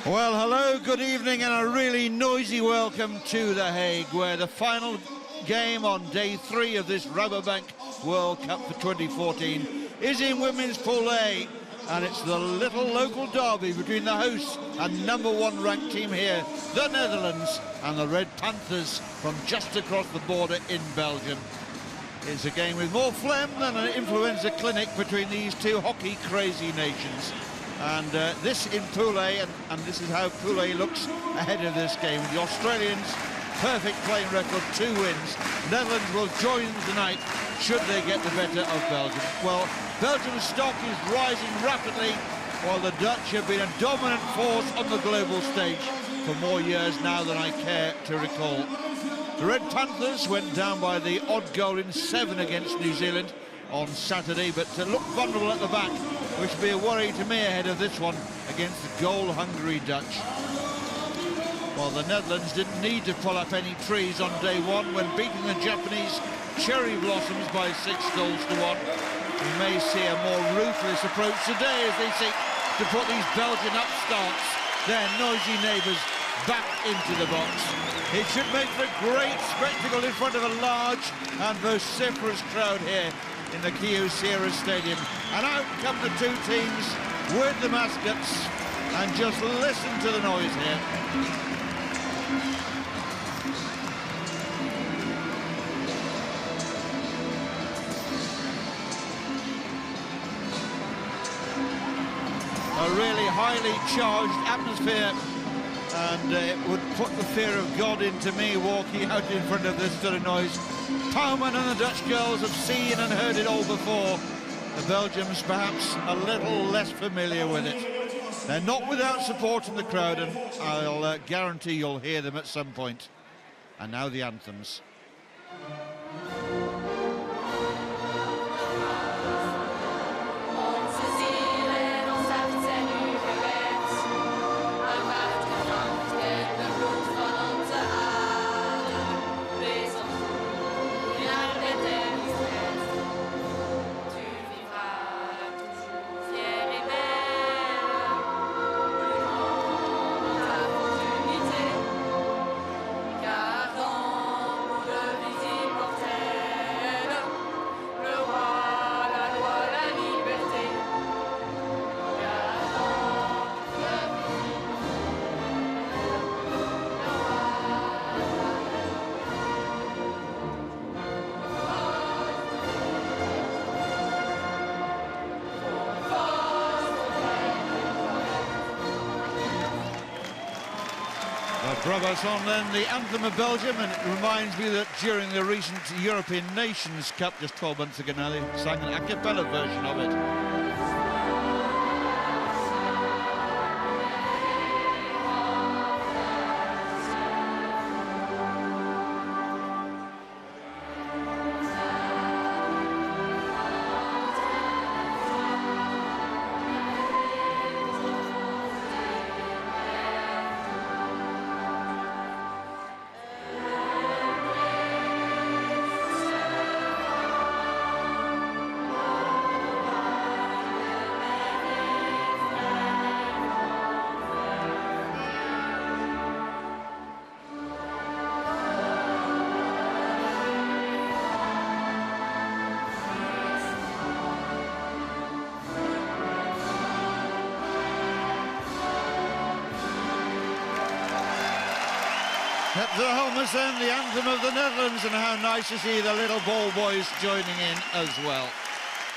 Well, hello, good evening, and a really noisy welcome to The Hague, where the final game on day 3 of this Rabobank World Cup for 2014 is in Women's Pool A, and it's the little local derby between the hosts and #1 ranked team here, the Netherlands, and the Red Panthers from just across the border in Belgium. It's a game with more phlegm than an influenza clinic between these two hockey-crazy nations. And this in Pool A, and this is how Pool A looks ahead of this game. The Australians, perfect playing record, 2 wins. Netherlands will join tonight should they get the better of Belgium. Well, Belgium's stock is rising rapidly, while the Dutch have been a dominant force on the global stage for more years now than I care to recall. The Red Panthers went down by the odd goal in 7 against New Zealand on Saturday, but look vulnerable at the back, which will be a worry to me ahead of this one against the goal-hungry Dutch. Well, the Netherlands didn't need to pull up any trees on day 1 when beating the Japanese cherry blossoms by 6 goals to 1. We may see a more ruthless approach today as they seek to put these Belgian upstarts, their noisy neighbours, back into the box. It should make for a great spectacle in front of a large and vociferous crowd here in the Kyocera Stadium. And out come the two teams with the mascots, and just listen to the noise here. A really highly charged atmosphere, and it would put the fear of God into me walking out in front of this sort of noise. Pauwman and the Dutch girls have seen and heard it all before. The Belgians perhaps a little less familiar with it. They're not without support in the crowd, and I'll guarantee you'll hear them at some point. And now the anthems. Bravo's on then, the anthem of Belgium, and it reminds me that during the recent European Nations Cup just 12 months ago now, they sang an a cappella version of it. Up to the helmets then, the anthem of the Netherlands, and how nice to see the little ball boys joining in as well.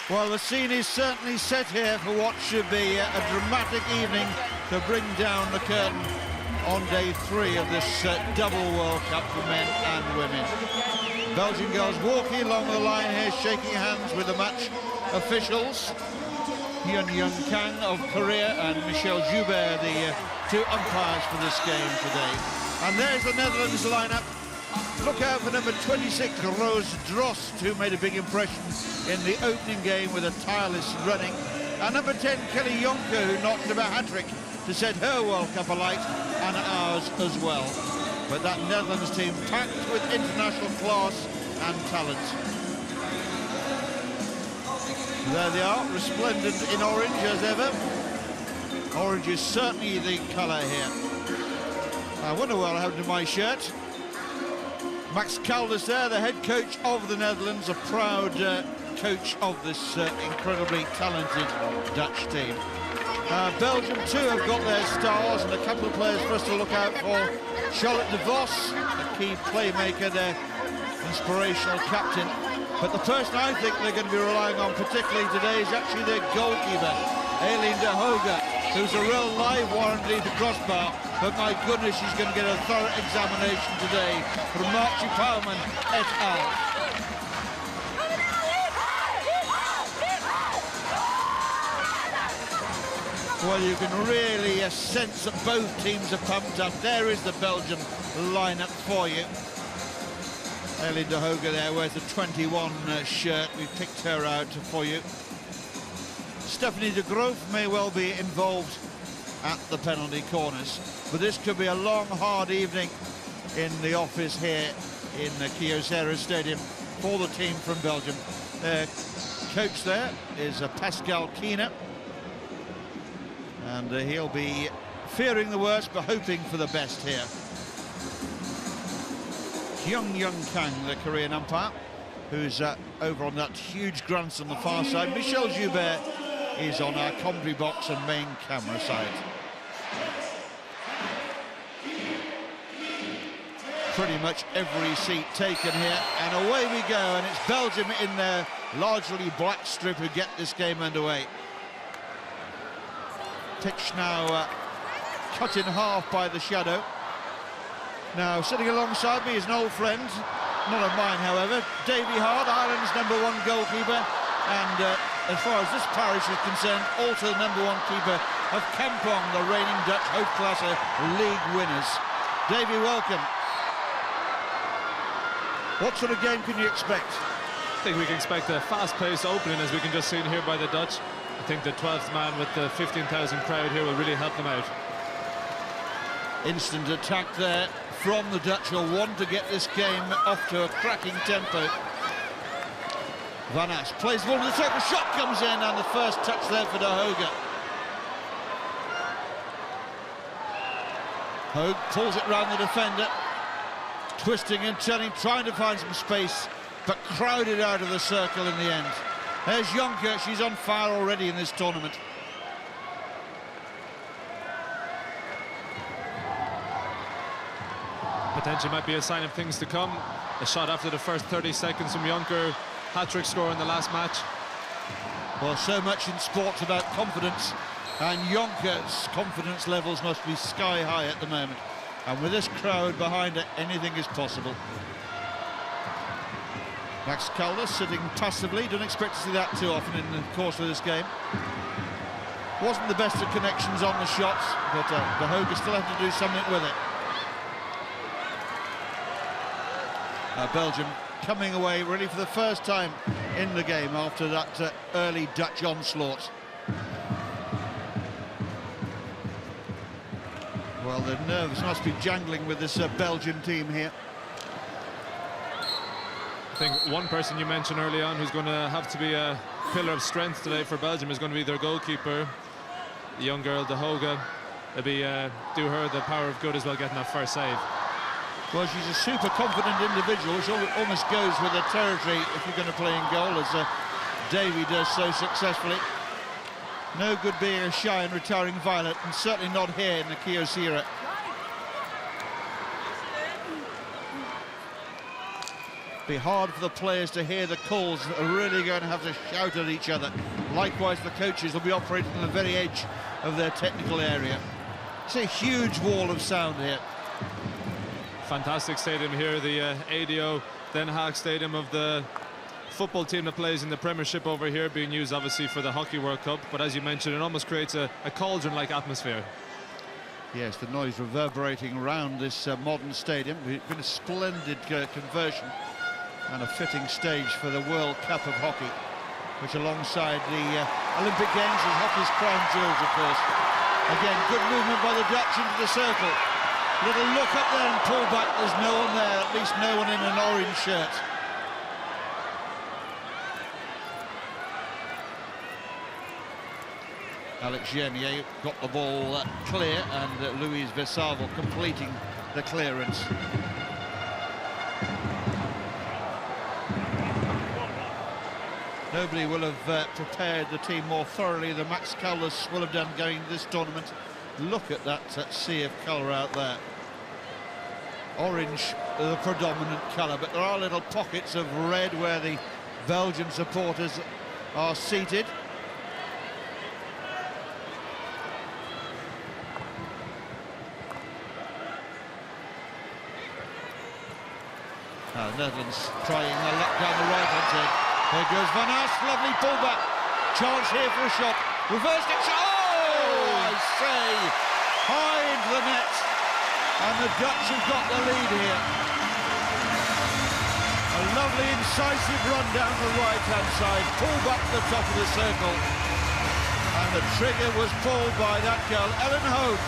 Well, the scene is certainly set here for what should be a dramatic evening to bring down the curtain on day 3 of this double World Cup for men and women. Belgian girls walking along the line here, shaking hands with the match officials. Hyun Young Kang of Korea and Michel Joubert, the 2 umpires for this game today. And there's the Netherlands lineup. Look out for number 26, Roos Drost, who made a big impression in the opening game with a tireless running. And number 10, Kelly Jonker, who knocked him a hat-trick to set her World Cup alight, and ours as well. But that Netherlands team packed with international class and talent. There they are, resplendent in orange as ever. Orange is certainly the colour here. I wonder what happened to my shirt. Max Caldas there, the head coach of the Netherlands, a proud coach of this incredibly talented Dutch team. Belgium too have got their stars, and a couple of players for us to look out for. Charlotte de Vos, a key playmaker, their inspirational captain. But the person I think they're going to be relying on particularly today is actually their goalkeeper, Aileen de Hoge, who's a real live one underneath the crossbar. But my goodness, she's going to get a thorough examination today from Marchie Pauwman et al. Well, you can really sense that both teams are pumped up. There is the Belgian lineup for you. Aileen de Hoge there wears the 21 shirt. We picked her out for you. Stephanie de Groof may well be involved at the penalty corners, but this could be a long, hard evening in the office here in the Kyocera Stadium for the team from Belgium. Their coach there is Pascal Kiener, and he'll be fearing the worst but hoping for the best here. Young Kang, the Korean umpire, who's over on that huge grant on the far side. Michel Joubert is on our commentary box and main camera side. Pretty much every seat taken here, and away we go, and it's Belgium in their largely black strip who get this game underway. Pitch now cut in half by the shadow. Now, sitting alongside me is an old friend, not of mine, however, Davy Hart, Ireland's #1 goalkeeper, and as far as this parish is concerned, also the #1 keeper of Kampong, the reigning Dutch Hoofdklasse League winners. Davy, welcome. What sort of game can you expect? I think we can expect a fast-paced opening, as we can just see here by the Dutch. I think the 12th man with the 15,000 crowd here will really help them out. Instant attack there from the Dutch, who'll want to get this game off to a cracking tempo. Van As plays the ball to the top, the shot comes in, and the first touch there for de Hoge. Hoge pulls it round the defender, twisting and turning, trying to find some space, but crowded out of the circle in the end. There's Jonker, she's on fire already in this tournament. Potentially might be a sign of things to come. A shot after the first 30 seconds from Jonker, hat-trick score in the last match. Well, so much in sports about confidence, and Jonker's confidence levels must be sky high at the moment. And with this crowd behind her, anything is possible. Max Caldas sitting passively, don't expect to see that too often in the course of this game. Wasn't the best of connections on the shots, but de Hoge still had to do something with it. Belgium coming away really for the first time in the game after that early Dutch onslaught. Well, the nerves must be jangling with this Belgian team here. I think one person you mentioned early on who's going to have to be a pillar of strength today for Belgium is going to be their goalkeeper, the young girl de Hoge. It'll be do her the power of good as well, getting that first save. Well, she's a super confident individual, which almost goes with her territory if you're going to play in goal, as Davy does so successfully. No good being a shy and retiring violet, and certainly not here in the Kyocera. Be hard for the players to hear the calls. That are really going to have to shout at each other. Likewise, the coaches will be operating on the very edge of their technical area. It's a huge wall of sound here. Fantastic stadium here, the ADO Den Haag stadium of the football team that plays in the Premiership over here, being used obviously for the Hockey World Cup, but as you mentioned, it almost creates a cauldron-like atmosphere. Yes, the noise reverberating around this modern stadium. It's been a splendid conversion and a fitting stage for the World Cup of Hockey, which alongside the Olympic Games is hockey's crown jewels, of course. Again, good movement by the Dutch into the circle. Little look up there and pull back. There's no one there, at least no one in an orange shirt. Alex Genier got the ball clear, and Louise Versaville completing the clearance. Nobody will have prepared the team more thoroughly than Max Caldas will have done going into this tournament. Look at that sea of colour out there. Orange, the predominant colour, but there are little pockets of red where the Belgian supporters are seated. Netherlands trying their luck down the right-hand side. Here goes Van Aert, lovely pullback. Chance here for a shot. Reversed it. Oh, I say, high into the net. And the Dutch have got the lead here. A lovely incisive run down the right-hand side. Pull back to the top of the circle. And the trigger was pulled by that girl, Ellen Hogue.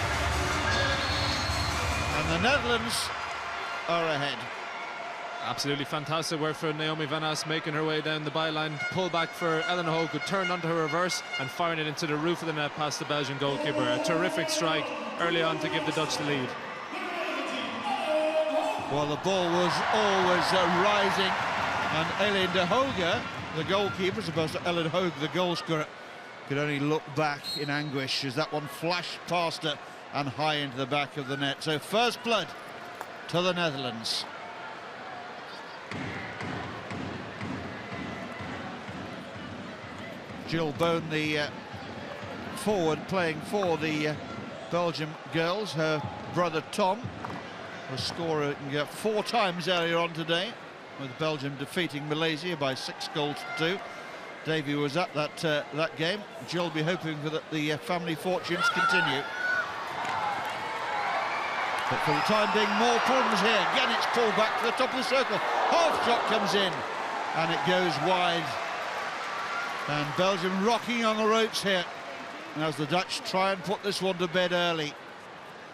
And the Netherlands are ahead. Absolutely fantastic work for Naomi Van As, making her way down the byline. Pull back for Ellen Hogue, who turned onto her reverse and firing it into the roof of the net past the Belgian goalkeeper. A terrific strike early on to give the Dutch the lead. Well, the ball was always rising, and Ellen de Hoge, the goalkeeper, as opposed to Ellen Hogue, the goal scorer, could only look back in anguish as that one flashed past her and high into the back of the net. So first blood to the Netherlands. Jill Bone, the forward playing for the Belgium girls. Her brother Tom was scorer 4 times earlier on today, with Belgium defeating Malaysia by 6 goals to 2. Davy was at that game. Jill will be hoping for the family fortunes continue. But for the time being, more problems here. Again, it's pulled back to the top of the circle. Half shot comes in, and it goes wide. And Belgium rocking on the ropes here, as the Dutch try and put this one to bed early.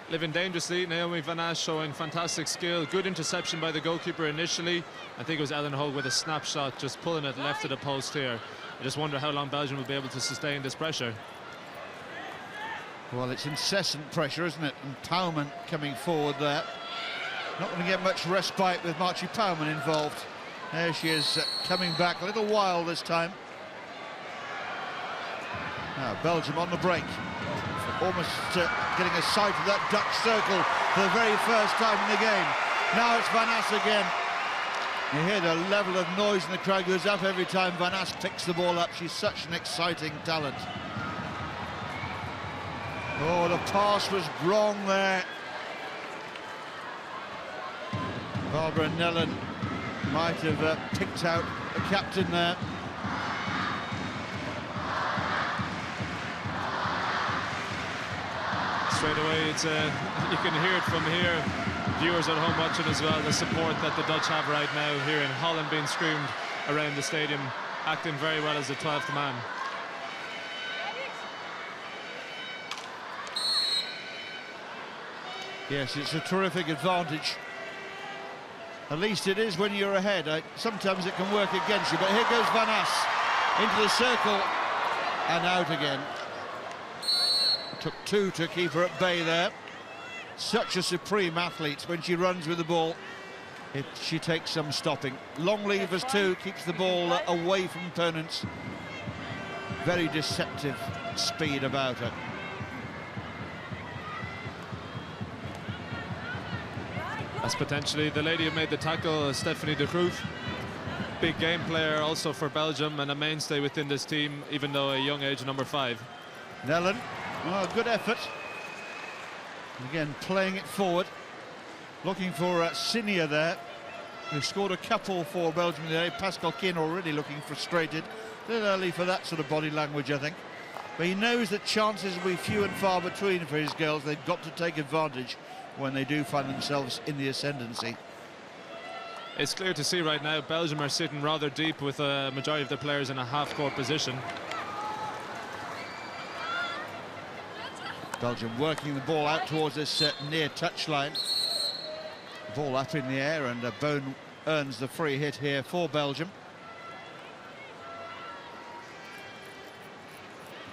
Living dangerously, Naomi Van As showing fantastic skill. Good interception by the goalkeeper initially. I think it was Ellen Hogue with a snapshot, just pulling it left of the post here. I just wonder how long Belgium will be able to sustain this pressure. Well, it's incessant pressure, isn't it? And Pauwman coming forward there. Not going to get much respite with Marchie Pauwman involved. There she is, coming back a little wild this time. Now Belgium on the break. Almost getting a sight of that Dutch circle for the very first time in the game. Now it's Van As again. You hear the level of noise in the crowd goes up every time Van As picks the ball up. She's such an exciting talent. Oh, the pass was wrong there. Barbara Nellen might have picked out the captain there. Straight away, it's you can hear it from here. Viewers at home watching as well, the support that the Dutch have right now, here in Holland being screamed around the stadium, acting very well as the 12th man. Yes, it's a terrific advantage. At least it is when you're ahead. Sometimes it can work against you, but here goes Van As into the circle and out again. Took 2 to keep her at bay there. Such a supreme athlete. When she runs with the ball, she takes some stopping. Long levers too, keeps the ball away from opponents. Very deceptive speed about her. That's potentially the lady who made the tackle, Stephanie de Groot. Big game player also for Belgium and a mainstay within this team, even though a young age, number 5. Nellen, oh, good effort. Again, playing it forward. Looking for Sinia there, who scored a couple for Belgium today. Pascal Kien already looking frustrated. A little early for that sort of body language, I think. But he knows that chances will be few and far between for his girls. They've got to take advantage when they do find themselves in the ascendancy. It's clear to see right now Belgium are sitting rather deep with a majority of the players in a half-court position. Belgium working the ball out towards this near touchline. Ball up in the air, and Bone earns the free hit here for Belgium.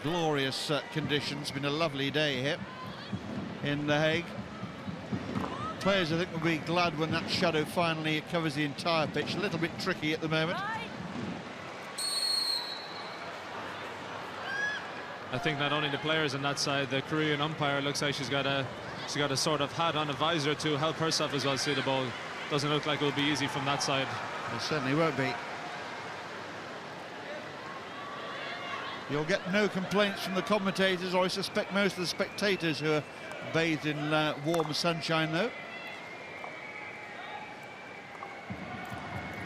glorious conditions. Been a lovely day here in The Hague. Players, I think, will be glad when that shadow finally covers the entire pitch. A little bit tricky at the moment. I think not only the players on that side, the Korean umpire looks like she's got a sort of hat on, a visor to help herself as well see the ball. Doesn't look like it will be easy from that side. It certainly won't be. You'll get no complaints from the commentators, or I suspect most of the spectators who are bathed in warm sunshine, though.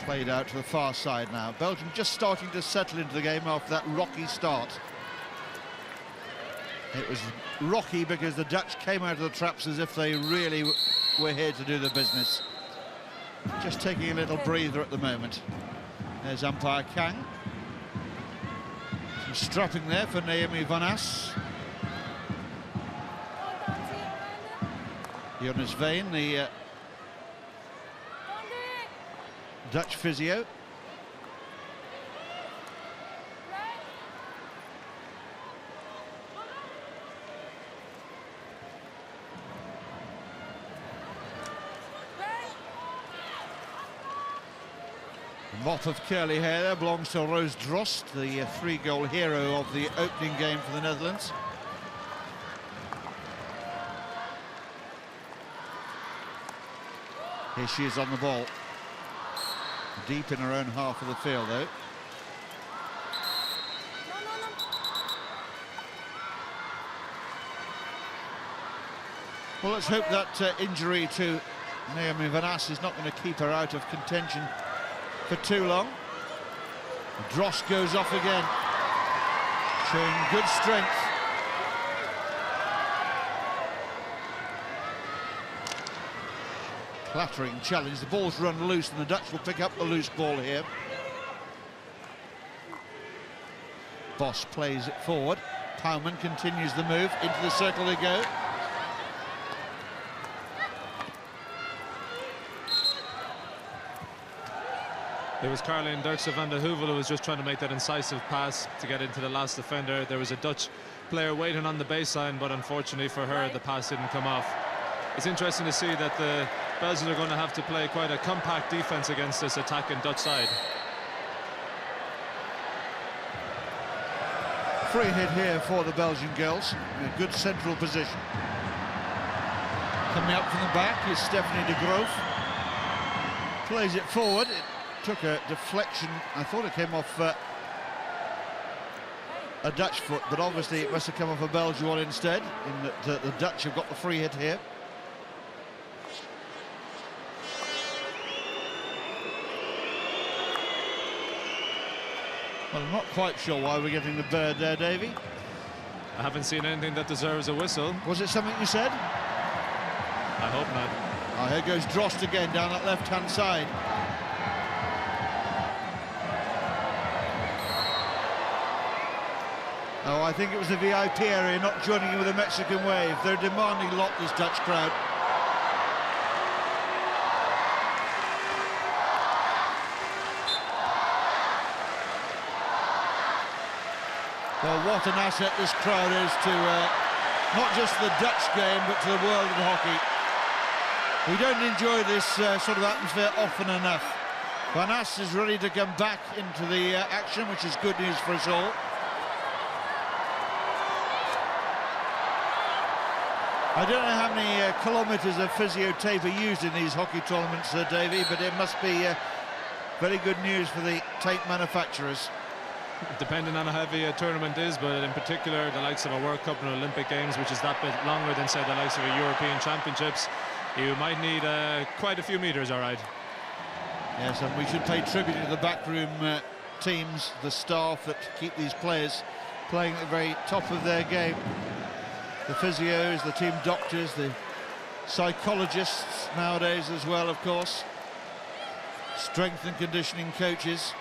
Played out to the far side now. Belgium just starting to settle into the game after that rocky start. It was rocky because the Dutch came out of the traps as if they really were here to do the business. Just taking a little breather at the moment. There's umpire Kang. Some strapping there for Naomi van As. Jonas Veen, the Dutch physio. Mop of curly hair there belongs to Roos Drost, the 3-goal hero of the opening game for the Netherlands. Here she is on the ball. Deep in her own half of the field, though. Well, let's hope that injury to Naomi van As is not going to keep her out of contention for too long. Drost goes off again, showing good strength. Clattering challenge. The ball's run loose and the Dutch will pick up the loose ball here. Boss plays it forward. Pauwman continues the move. Into the circle they go. It was Caroline Dirkse van de Heuvel who was just trying to make that incisive pass to get into the last defender. There was a Dutch player waiting on the baseline, but unfortunately for her, the pass didn't come off. It's interesting to see that the Belgians are going to have to play quite a compact defense against this attacking Dutch side. Free hit here for the Belgian girls. In a good central position. Coming up from the back is Stephanie de Groof. Plays it forward. It took a deflection. I thought it came off a Dutch foot, but obviously it must have come off a Belgian one instead, in that the Dutch have got the free hit here. Well, I'm not quite sure why we're getting the bird there, Davey. I haven't seen anything that deserves a whistle. Was it something you said? I hope not. Oh, here goes Drost again down that left-hand side. Oh, I think it was the VIP area not joining in with the Mexican wave. They're a demanding lot, this Dutch crowd. Well, what an asset this crowd is to not just the Dutch game, but to the world of hockey. We don't enjoy this sort of atmosphere often enough. Van As is ready to come back into the action, which is good news for us all. I don't know how many kilometres of physio tape are used in these hockey tournaments, Davey, but it must be very good news for the tape manufacturers. Depending on how heavy a tournament is, but in particular the likes of a World Cup and Olympic Games, which is that bit longer than, say, the likes of a European Championships, you might need quite a few meters, all right. Yes, and we should pay tribute to the backroom teams, the staff that keep these players playing at the very top of their game. The physios, the team doctors, the psychologists nowadays as well, of course. Strength and conditioning coaches.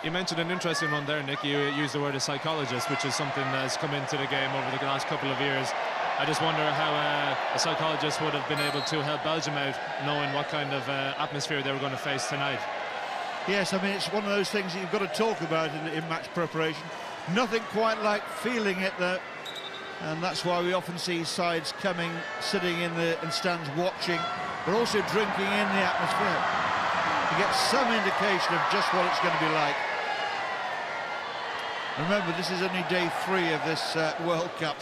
You mentioned an interesting one there, Nick. You used the word a psychologist, which is something that's come into the game over the last couple of years. I just wonder how a psychologist would have been able to help Belgium out, knowing what kind of atmosphere they were going to face tonight. Yes, I mean, it's one of those things that you've got to talk about in match preparation. Nothing quite like feeling it, though. And that's why we often see sides coming, sitting in the stands watching, but also drinking in the atmosphere to get some indication of just what it's going to be like. Remember, this is only day 3 of this World Cup.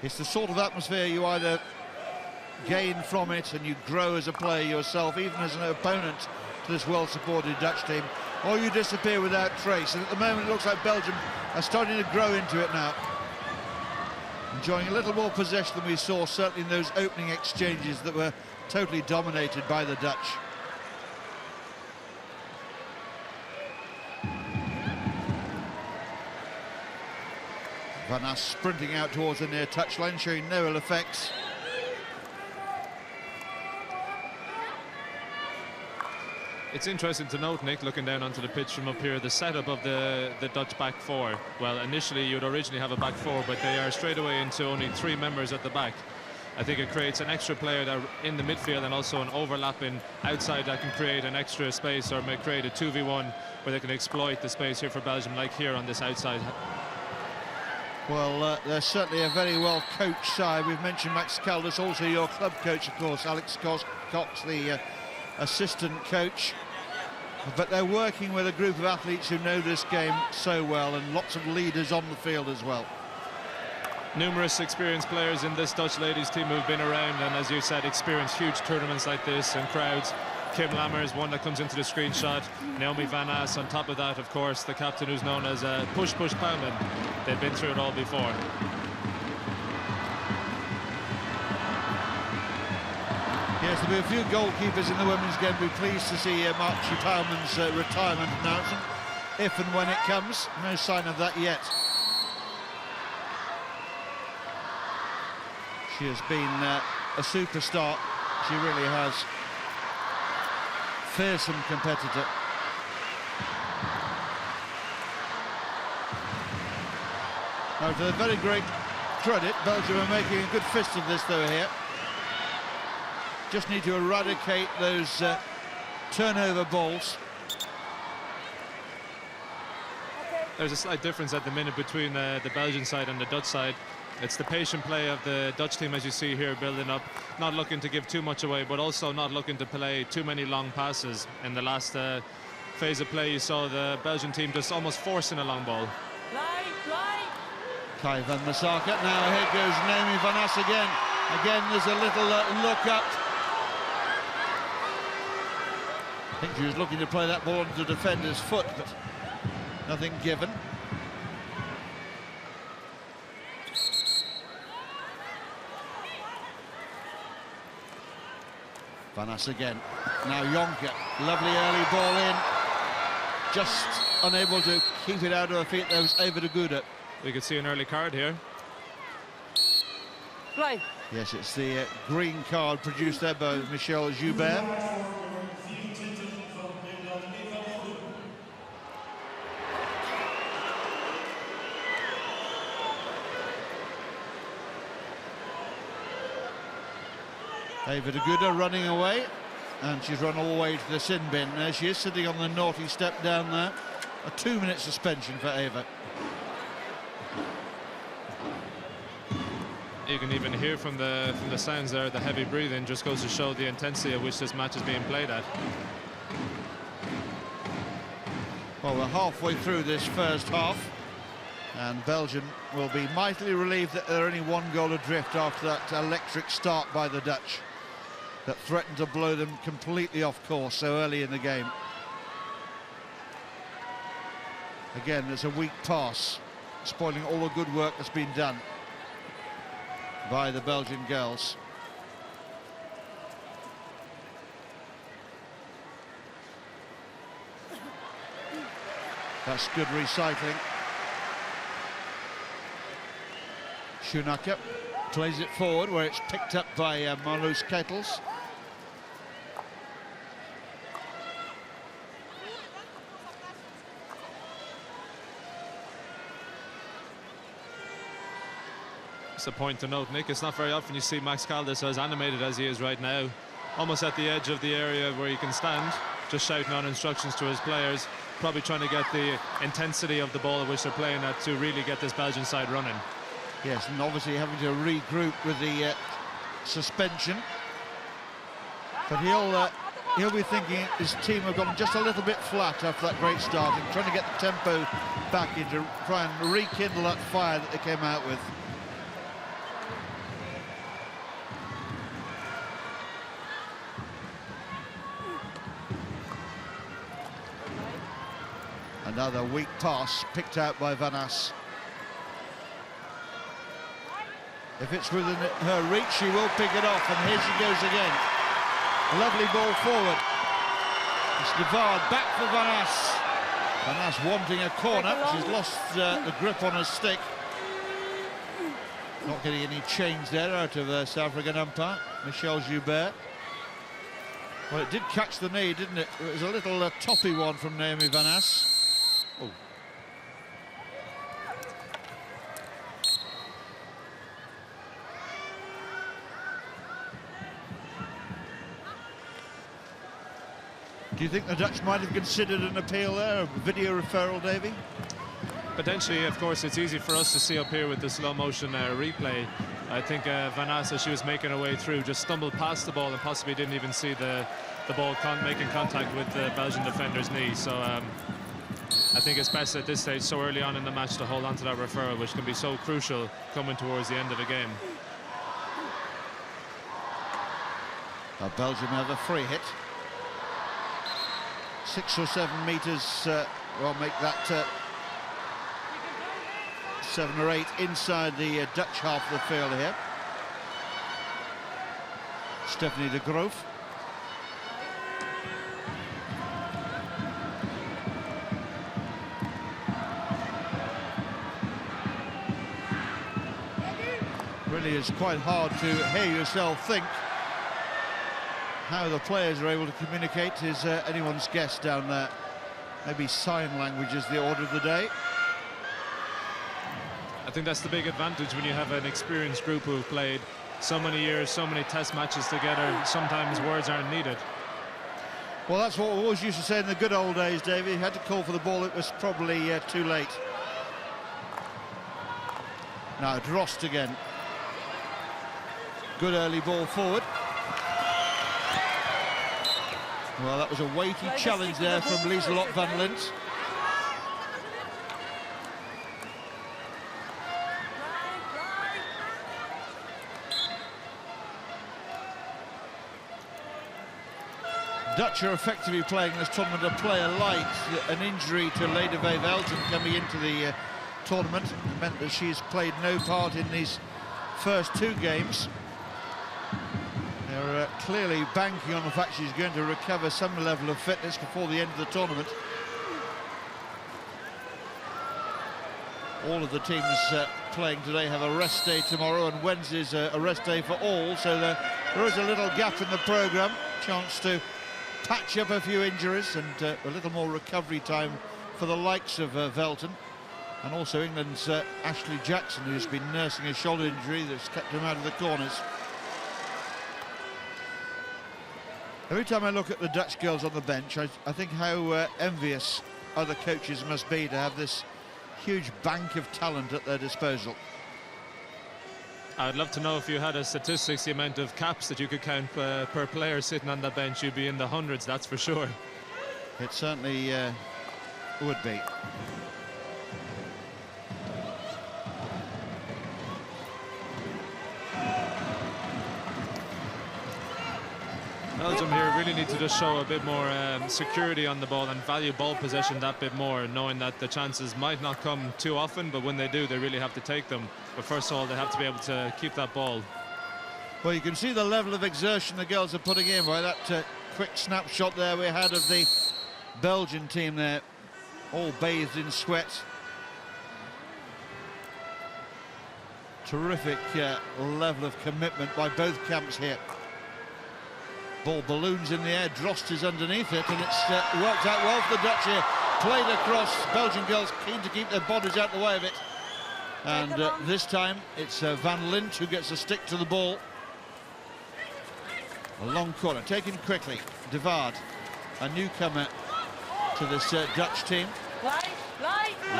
It's the sort of atmosphere you either gain from it and you grow as a player yourself, even as an opponent to this well-supported Dutch team, or you disappear without trace. And at the moment it looks like Belgium are starting to grow into it now, enjoying a little more possession than we saw certainly in those opening exchanges that were totally dominated by the Dutch. Van As sprinting out towards the near touchline, showing no ill effects. It's interesting to note, Nick, looking down onto the pitch from up here, the setup of the Dutch back 4. Well, initially you'd originally have a back 4, but they are straight away into only 3 members at the back. I think it creates an extra player that in the midfield and also an overlapping outside that can create an extra space, or may create a 2v1 where they can exploit the space here for Belgium, like here on this outside. Well, they're certainly a very well coached side. We've mentioned Max Caldas, also your club coach, of course, Alex Cox, the assistant coach. But they're working with a group of athletes who know this game so well, and lots of leaders on the field as well. Numerous experienced players in this Dutch ladies team who've been around and, as you said, experienced huge tournaments like this and crowds. Kim Lammers, one that comes into the screenshot. Naomi Van As on top of that, of course, the captain who's known as Push Push Poundman. They've been through it all before. Yes, there'll be a few goalkeepers in the women's game. We'll be pleased to see Marchie Tauman's retirement announcement, if and when it comes. No sign of that yet. She has been a superstar. She really has. Fearsome competitor. Now, to their very great credit, Belgium are making a good fist of this, though, here. Just need to eradicate those turnover balls. There's a slight difference at the minute between the Belgian side and the Dutch side. It's the patient play of the Dutch team, as you see here, building up, not looking to give too much away, but also not looking to play too many long passes. In the last phase of play, you saw the Belgian team just almost forcing a long ball. Kai van der Sar. Now here goes Naomi Van As again. Again, there's a little look up. I think she was looking to play that ball into the defender's foot, but nothing given. Van As again. Now Jonker, lovely early ball in. Just unable to keep it out of her feet. There was Eva de Goede. We could see an early card here. Play. Yes, it's the green card produced there by Michel Joubert. Eva de Goede running away, and she's run all the way to the sin bin. There she is, sitting on the naughty step down there. A 2-minute suspension for Eva. You can even hear from the sounds there, the heavy breathing just goes to show the intensity at which this match is being played at. Well, we're halfway through this first half, and Belgium will be mightily relieved that they're only 1 goal adrift after that electric start by the Dutch that threatened to blow them completely off course so early in the game. Again, there's a weak pass, spoiling all the good work that's been done by the Belgian girls. That's good recycling. Schoenacker plays it forward where it's picked up by Marloes Kettels. It's a point to note, Nick. It's not very often you see Max Caldas as animated as he is right now, almost at the edge of the area where he can stand, just shouting on instructions to his players, probably trying to get the intensity of the ball at which they're playing at to really get this Belgian side running. Yes, and obviously having to regroup with the suspension. But he'll be thinking his team have gone just a little bit flat after that great start, and trying to get the tempo back in to try and rekindle that fire that they came out with. Another weak pass picked out by Van As. If it's within her reach, she will pick it off, and here she goes again. Lovely ball forward. It's devoured back for Van As. Van As wanting a corner. She's lost the grip on her stick. Not getting any change there out of South African umpire, Michel Joubert. Well, it did catch the knee, didn't it? It was a little toppy one from Naomi Van As. Oh. Do you think the Dutch might have considered an appeal there, a video referral, Davy? Potentially, of course. It's easy for us to see up here with the slow motion replay. I think Van As, as she was making her way through, just stumbled past the ball and possibly didn't even see the ball making contact with the Belgian defender's knee. So I think it's best at this stage, so early on in the match, to hold on to that referral, which can be so crucial coming towards the end of the game. Now Belgium have a free hit. 6 or 7 metres, will make that 7 or 8 inside the Dutch half of the field here. Stephanie de Groof. Really is quite hard to hear yourself think. How the players are able to communicate is anyone's guess down there. Maybe sign language is the order of the day. I think that's the big advantage when you have an experienced group who've played so many years, so many test matches together. Sometimes words aren't needed. Well, that's what we always used to say in the good old days, Davey. You had to call for the ball, it was probably too late. Now Drost again. Good early ball forward. Well, that was a weighty challenge there from Lieselot van Lint. Dutch are effectively playing this tournament a player light. An injury to Lede Velten coming into the tournament meant that she's played no part in these first 2 games. They're clearly banking on the fact she's going to recover some level of fitness before the end of the tournament. All of the teams playing today have a rest day tomorrow, and Wednesday's a rest day for all, so there is a little gap in the programme, chance to patch up a few injuries and a little more recovery time for the likes of Velten, and also England's Ashley Jackson, who's been nursing a shoulder injury that's kept him out of the corners. Every time I look at the Dutch girls on the bench, I think how envious other coaches must be to have this huge bank of talent at their disposal. I'd love to know if you had a statistics, the amount of caps that you could count per player sitting on the bench. You'd be in the hundreds, that's for sure. It certainly would be. Belgium here really need to just show a bit more security on the ball and value ball possession that bit more, knowing that the chances might not come too often, but when they do, they really have to take them. But first of all, they have to be able to keep that ball. Well, you can see the level of exertion the girls are putting in by that quick snapshot there we had of the Belgian team there, all bathed in sweat. Terrific level of commitment by both camps here. Ball balloons in the air, Drost is underneath it, and it's worked out well for the Dutch here. Played across, Belgian girls keen to keep their bodies out of the way of it. And this time it's Van Lint who gets a stick to the ball. A long corner, taken quickly. De Waard, a newcomer to this Dutch team.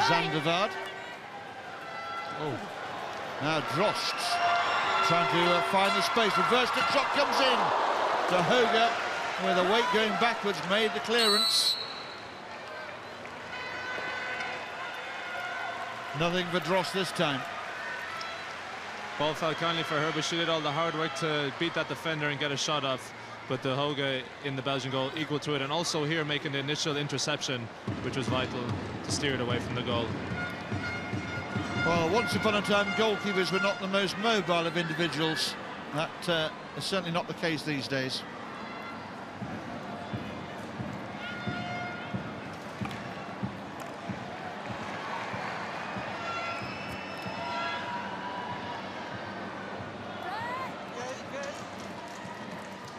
Zan De Waard. Oh, now Drost trying to find the space. Reversed it, shot comes in to Hague, with a weight going backwards, made the clearance. Nothing for Drost this time. Ball fell kindly for her, but she did all the hard work to beat that defender and get a shot off. But the Hague in the Belgian goal equal to it, and also here making the initial interception, which was vital to steer it away from the goal. Well, once upon a time, goalkeepers were not the most mobile of individuals. That is certainly not the case these days.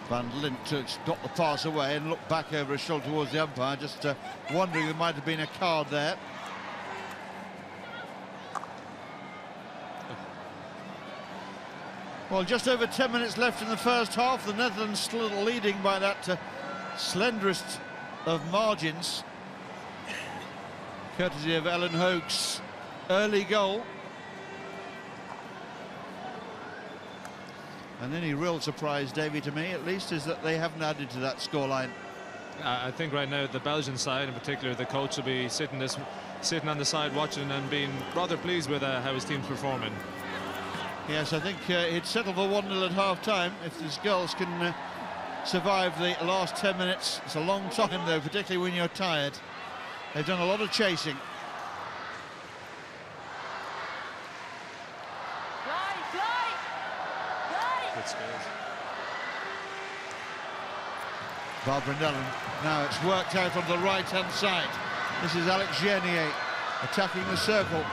Van Lint got the pass away and looked back over his shoulder towards the umpire, just wondering there might have been a card there. Well, just over 10 minutes left in the first half. The Netherlands still leading by that slenderest of margins, courtesy of Ellen Hoag's early goal. And any real surprise, Davy, to me at least, is that they haven't added to that scoreline. I think right now the Belgian side, in particular, the coach will be sitting on the side watching and being rather pleased with how his team's performing. Yes, I think he'd settle for 1-0 at half-time if these girls can survive the last 10 minutes. It's a long time, though, particularly when you're tired. They've done a lot of chasing. Good skills. Barbara Nellen. Now it's worked out on the right-hand side. This is Alex Gernier attacking the circle.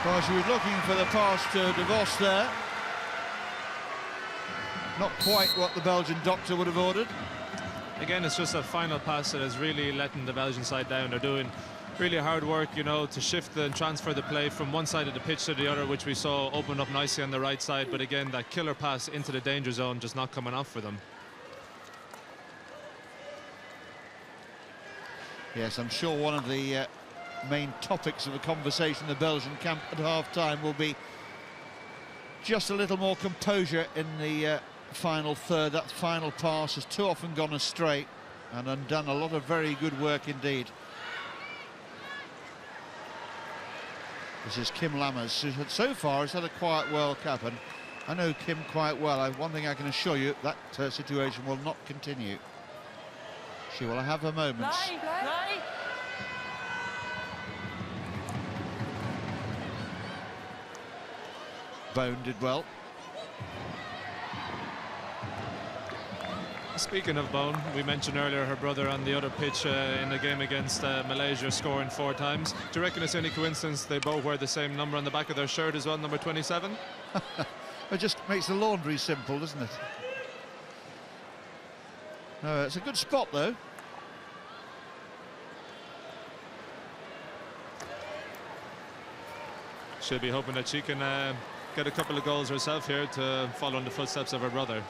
Well, she was looking for the pass to De Vos there. Not quite what the Belgian doctor would have ordered. Again, it's just a final pass that is really letting the Belgian side down. They're doing really hard work, you know, to shift and transfer the play from one side of the pitch to the other, which we saw open up nicely on the right side. But again, that killer pass into the danger zone just not coming off for them. Yes, I'm sure one of the main topics of the conversation in the Belgian camp at half-time will be just a little more composure in the final third. That final pass has too often gone astray and undone a lot of very good work indeed. This is Kim Lammers, who so far has had a quiet World Cup, and I know Kim quite well. One thing I can assure you, that situation will not continue. She will have her moments. Bone did well. Speaking of Bone, we mentioned earlier her brother on the other pitch in the game against Malaysia scoring 4 times. Do you reckon it's any coincidence they both wear the same number on the back of their shirt as well, number 27? It just makes the laundry simple, doesn't it? No, it's a good spot though. She'll be hoping that she can get a couple of goals herself here to follow in the footsteps of her brother.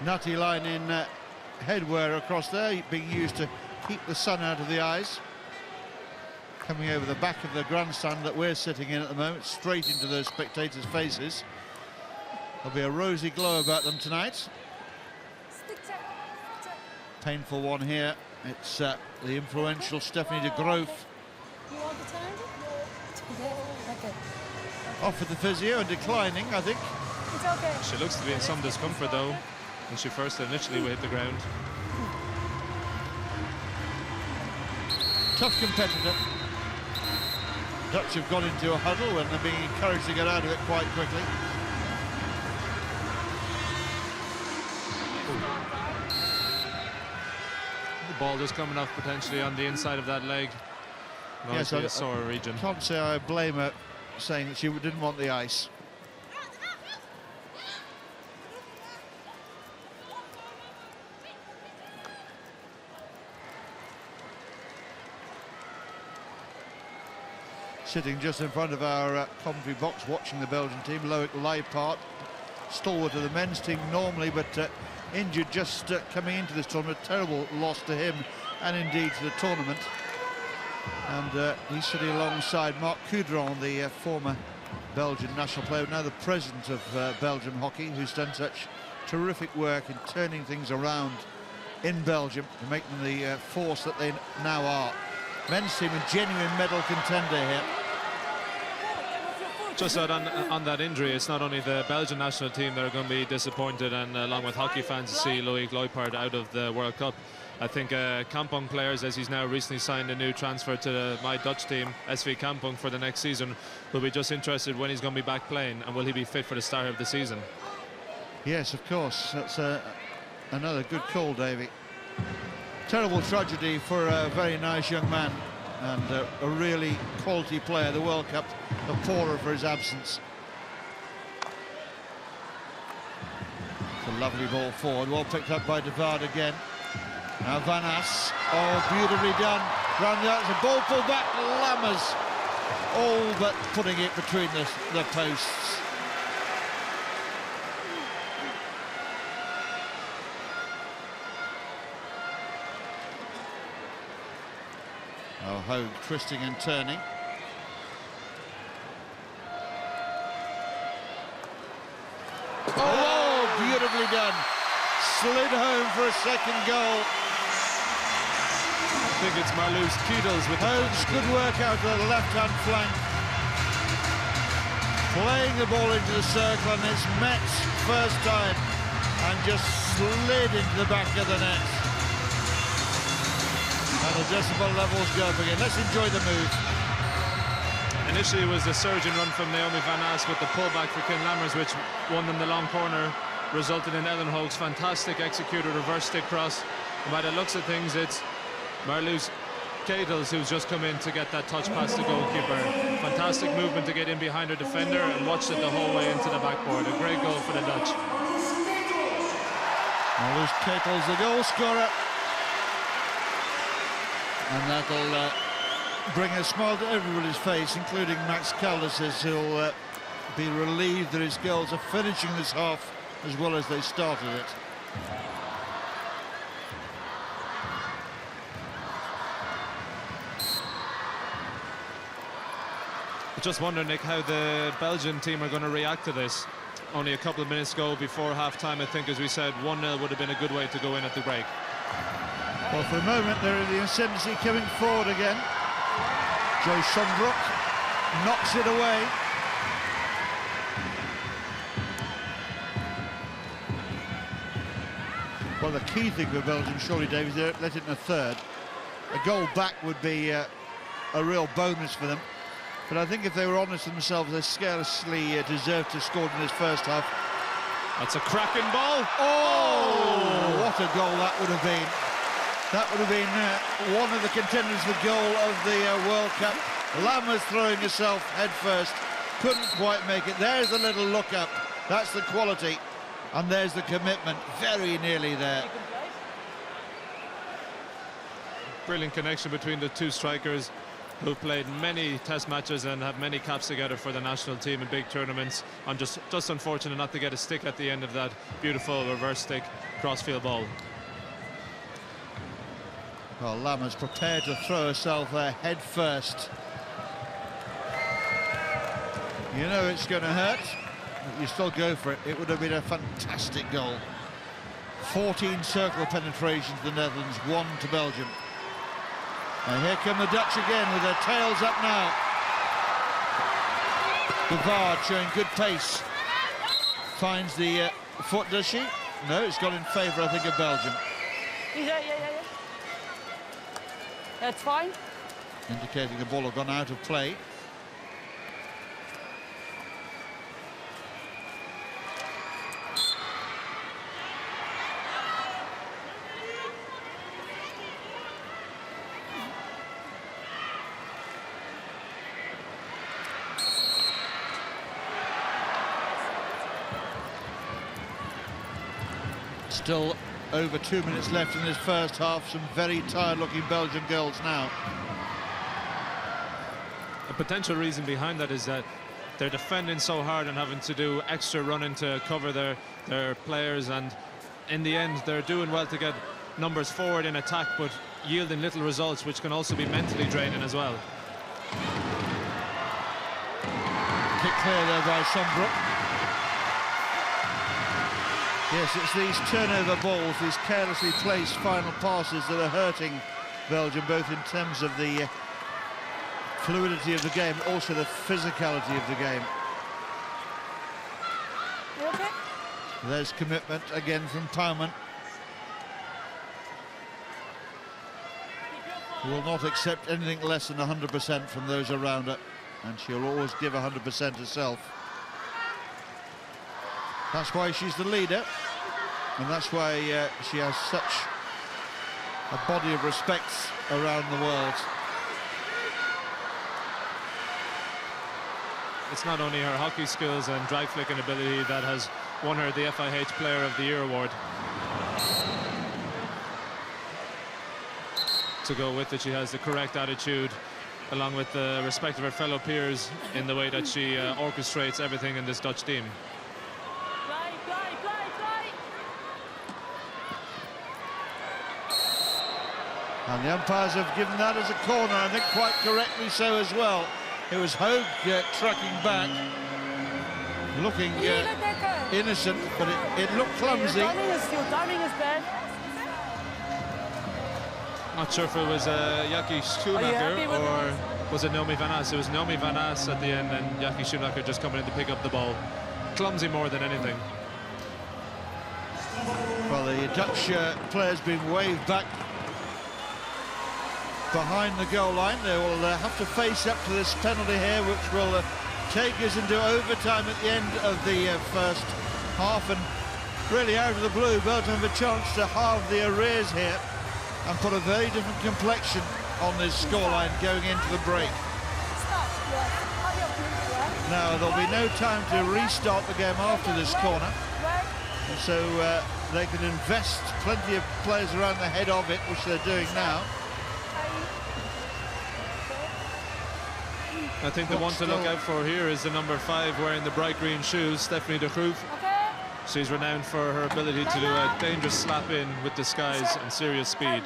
Nutty line in headwear across there, being used to keep the sun out of the eyes. Coming over the back of the grandstand that we're sitting in at the moment, straight into those spectators' faces. There'll be a rosy glow about them tonight. Painful one here. It's the influential Stephanie de Groof. Off with the physio and declining, I think. It's okay. She looks to be in some discomfort though when she first initially hit the ground. Tough competitor. Dutch have got into a huddle and they're being encouraged to get out of it quite quickly. The ball just coming off potentially on the inside of that leg. Yes, a sore region. Can't say I blame her saying that she didn't want the ice. Sitting just in front of our commentary box, watching the Belgian team, Loic Leijpaard, stalwart of the men's team normally, but injured just coming into this tournament. Terrible loss to him and indeed to the tournament. And he's sitting alongside Marc Coudron, the former Belgian national player, now the president of Belgium hockey, who's done such terrific work in turning things around in Belgium to make them the force that they now are. Men's team a genuine medal contender here. Just on that injury, it's not only the Belgian national team that are going to be disappointed, and along with hockey fans, to see Loic Leijpaard out of the World Cup. I think Kampong players, as he's now recently signed a new transfer to my Dutch team, SV Kampong, for the next season, will be just interested when he's going to be back playing, and will he be fit for the start of the season. Yes, of course. That's another good call, Davey. Terrible tragedy for a very nice young man and a really quality player. The World Cup, the poorer for his absence. It's a lovely ball forward, well picked up by De Waard again. Now Van As, oh, beautifully done. Round the outside, ball pulled back, Lammers, all but putting it between the posts. Oh, Hague twisting and turning. Oh, beautifully done. Slid home for a second goal. I think it's Marloes Kiedels with Hague's good work out of the left-hand flank. Playing the ball into the circle, and it's Metz first time and just slid into the back of the net. And the decibel levels go up again. Let's enjoy the move. Initially it was a surging run from Naomi Van As with the pullback for Ken Lammers, which won them the long corner, resulted in Ellen Hogue's fantastic executed reverse stick cross. And by the looks of things, it's Marloes Kiedels who's just come in to get that touch past the goalkeeper. Fantastic movement to get in behind her defender and watched it the whole way into the backboard. A great goal for the Dutch. Marloes Kiedels, the goal scorer. And that'll bring a smile to everybody's face, including Max Caldas, who'll be relieved that his girls are finishing this half as well as they started it. Just wonder, Nick, how the Belgian team are going to react to this. Only a couple of minutes ago before half-time, I think, as we said, 1-0 would have been a good way to go in at the break. Well, for a moment, they're in the ascendancy, coming forward again. Joy Sonbrook knocks it away. Well, the key thing for Belgium, surely, Dave, is they don't let it in a third. A goal back would be a real bonus for them. But I think if they were honest with themselves, they scarcely deserved to score in this first half. That's a cracking ball. Oh, what a goal that would have been. That would have been one of the contenders for goal of the World Cup. Lammers throwing herself head first, couldn't quite make it. There's a little look up, that's the quality, and there's the commitment, very nearly there. Brilliant connection between the two strikers who've played many test matches and have many caps together for the national team in big tournaments. I'm just unfortunate not to get a stick at the end of that beautiful reverse stick crossfield ball. Well, Lammers prepared to throw herself there head first. You know it's going to hurt, but you still go for it. It would have been a fantastic goal. 14 circle penetrations to the Netherlands, 1 to Belgium. And here come the Dutch again with their tails up now. De Waard showing good pace. Finds the foot, does she? No, it's gone in favour, I think, of Belgium. Yeah. That's fine. Indicating the ball had gone out of play. Still over 2 minutes left in this first half. Some very tired-looking Belgian girls now. A potential reason behind that is that they're defending so hard and having to do extra running to cover their players, and in the end they're doing well to get numbers forward in attack, but yielding little results, which can also be mentally draining as well. Kick clear there by Sombrook. Yes, it's these turnover balls, these carelessly placed final passes that are hurting Belgium, both in terms of the fluidity of the game, also the physicality of the game. You okay? There's commitment again from Pauman. Who will not accept anything less than 100% from those around her, and she'll always give 100% herself. That's why she's the leader, and that's why she has such a body of respect around the world. It's not only her hockey skills and drag flicking ability that has won her the FIH Player of the Year award. To go with it, she has the correct attitude, along with the respect of her fellow peers in the way that she orchestrates everything in this Dutch team. And the umpires have given that as a corner, I think quite correctly so as well. It was Hague trucking back, looking innocent, but it looked clumsy. Your timing is bad. Not sure if it was Jackie Schumacher or was it Naomi Van As. It was Naomi Van As at the end, and Jackie Schumacher just coming in to pick up the ball. Clumsy more than anything. Well, the Dutch players being waved back behind the goal line. They will have to face up to this penalty here, which will take us into overtime at the end of the first half. And really, out of the blue, Belgium have a chance to halve the arrears here and put a very different complexion on this scoreline going into the break. Now, there'll be no time to restart the game after this corner, and so they can invest plenty of players around the head of it, which they're doing now. I think the one to look out for here is the number 5 wearing the bright green shoes, Stephanie de Groove. She's renowned for her ability to do a dangerous slap in with disguise and serious speed.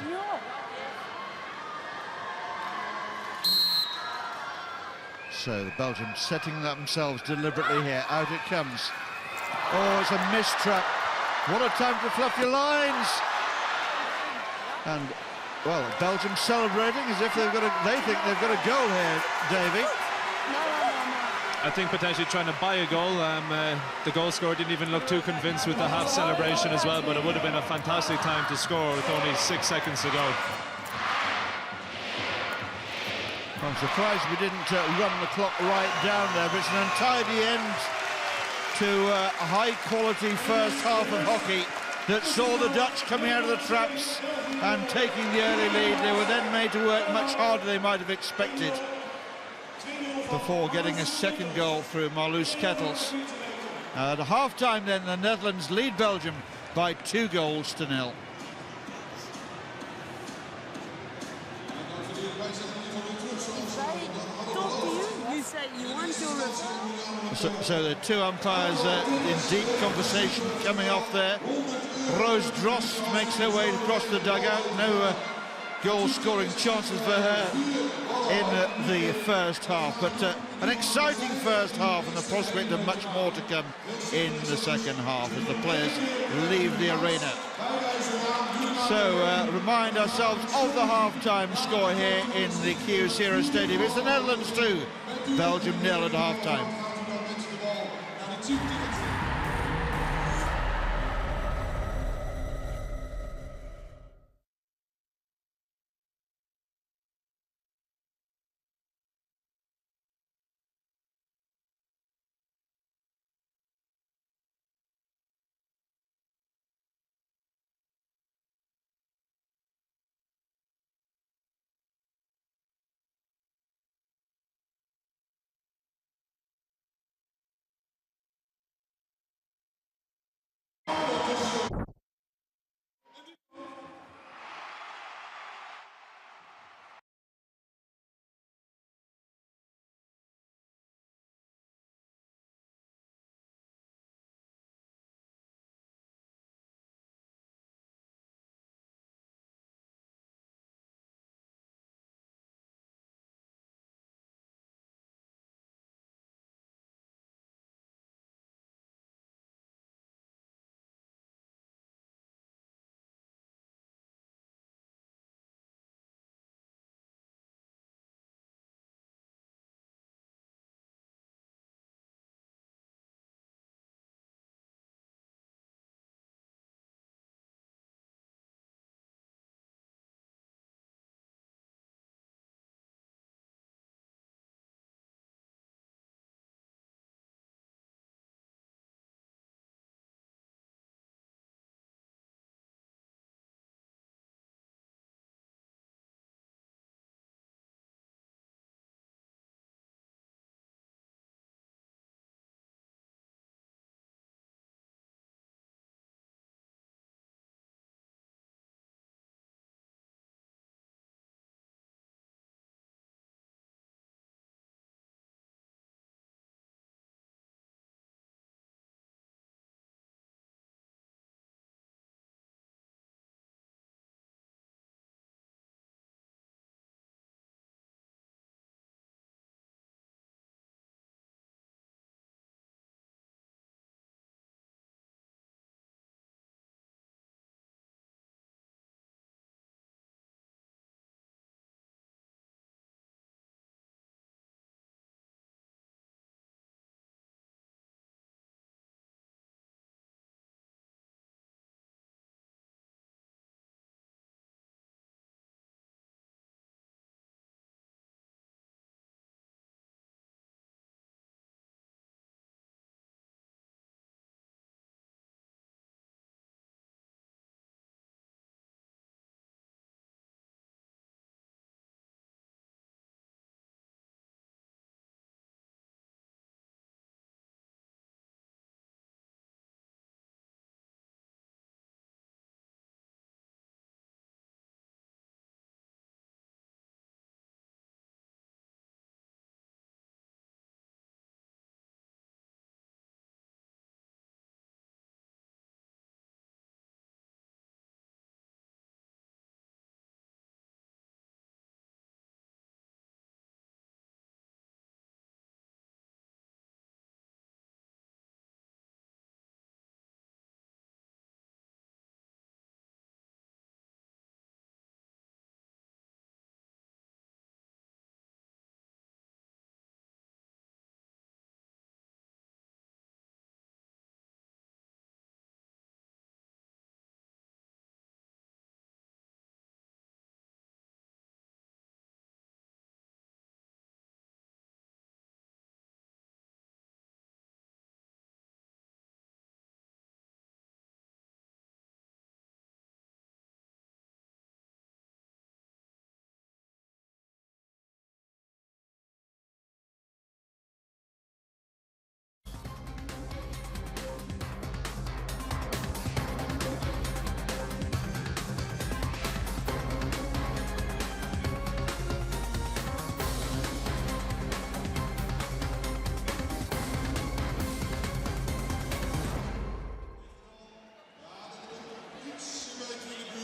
So the Belgians setting themselves deliberately here. Out it comes. Oh, it's a missed trap. What a time to fluff your lines. And, well, Belgium celebrating as if they think they've got a goal here, Davey. I think potentially trying to buy a goal. The goal scorer didn't even look too convinced with the half celebration as well, but it would have been a fantastic time to score with only 6 seconds to go. I'm surprised we didn't run the clock right down there, but it's an untidy end to a high-quality first half of hockey that saw the Dutch coming out of the traps and taking the early lead. They were then made to work much harder than they might have expected before getting a second goal through Marloes Kettels. At half-time then, the Netherlands lead Belgium by 2-0. You said you want to So the two umpires in deep conversation coming off there. Roos Drost makes her way across the dugout. No goal-scoring chances for her in the first half, but an exciting first half and the prospect of much more to come in the second half as the players leave the arena. So remind ourselves of the half-time score here in the Kyocera Stadium. It's the Netherlands 2, Belgium 0 at half-time.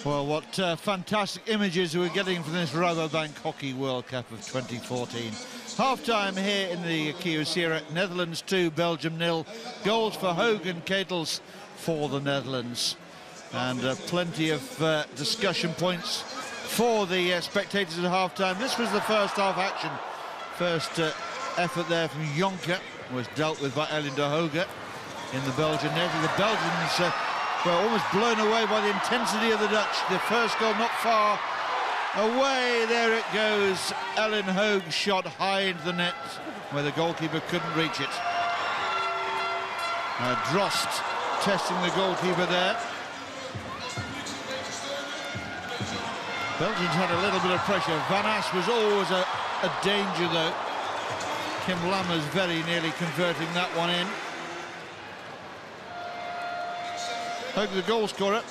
Well, what fantastic images we're getting from this Rabobank Hockey World Cup of 2014. Half-time here in the Kyocera, Netherlands 2, Belgium 0. Goals for Hague and Ketels for the Netherlands. And plenty of discussion points for the spectators at half-time. This was the first half action. First effort there from Jonker was dealt with by Ellen de Hoge in the Belgian net. The Belgians were almost blown away by the intensity of the Dutch. The first goal not far away. There it goes. Ellen Hogue shot high into the net where the goalkeeper couldn't reach it. Drost testing the goalkeeper there. Belgians had a little bit of pressure. Van As was always a danger though. Kim Lammers very nearly converting that one in. Hogue, the goal scorer,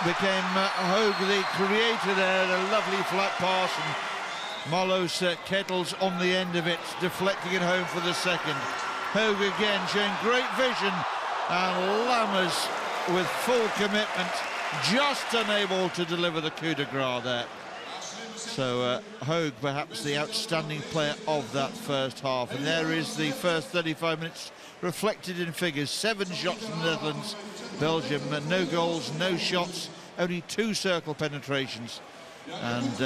became Hogue the creator there. A lovely flat pass, and Marlos Ketels on the end of it, deflecting it home for the second. Hogue again showing great vision, and Lammers with full commitment, just unable to deliver the coup de grace there. So Hogue perhaps the outstanding player of that first half, and there is the first 35 minutes reflected in figures. 7 shots in the Netherlands. Belgium, no goals, no shots, only 2 circle penetrations, and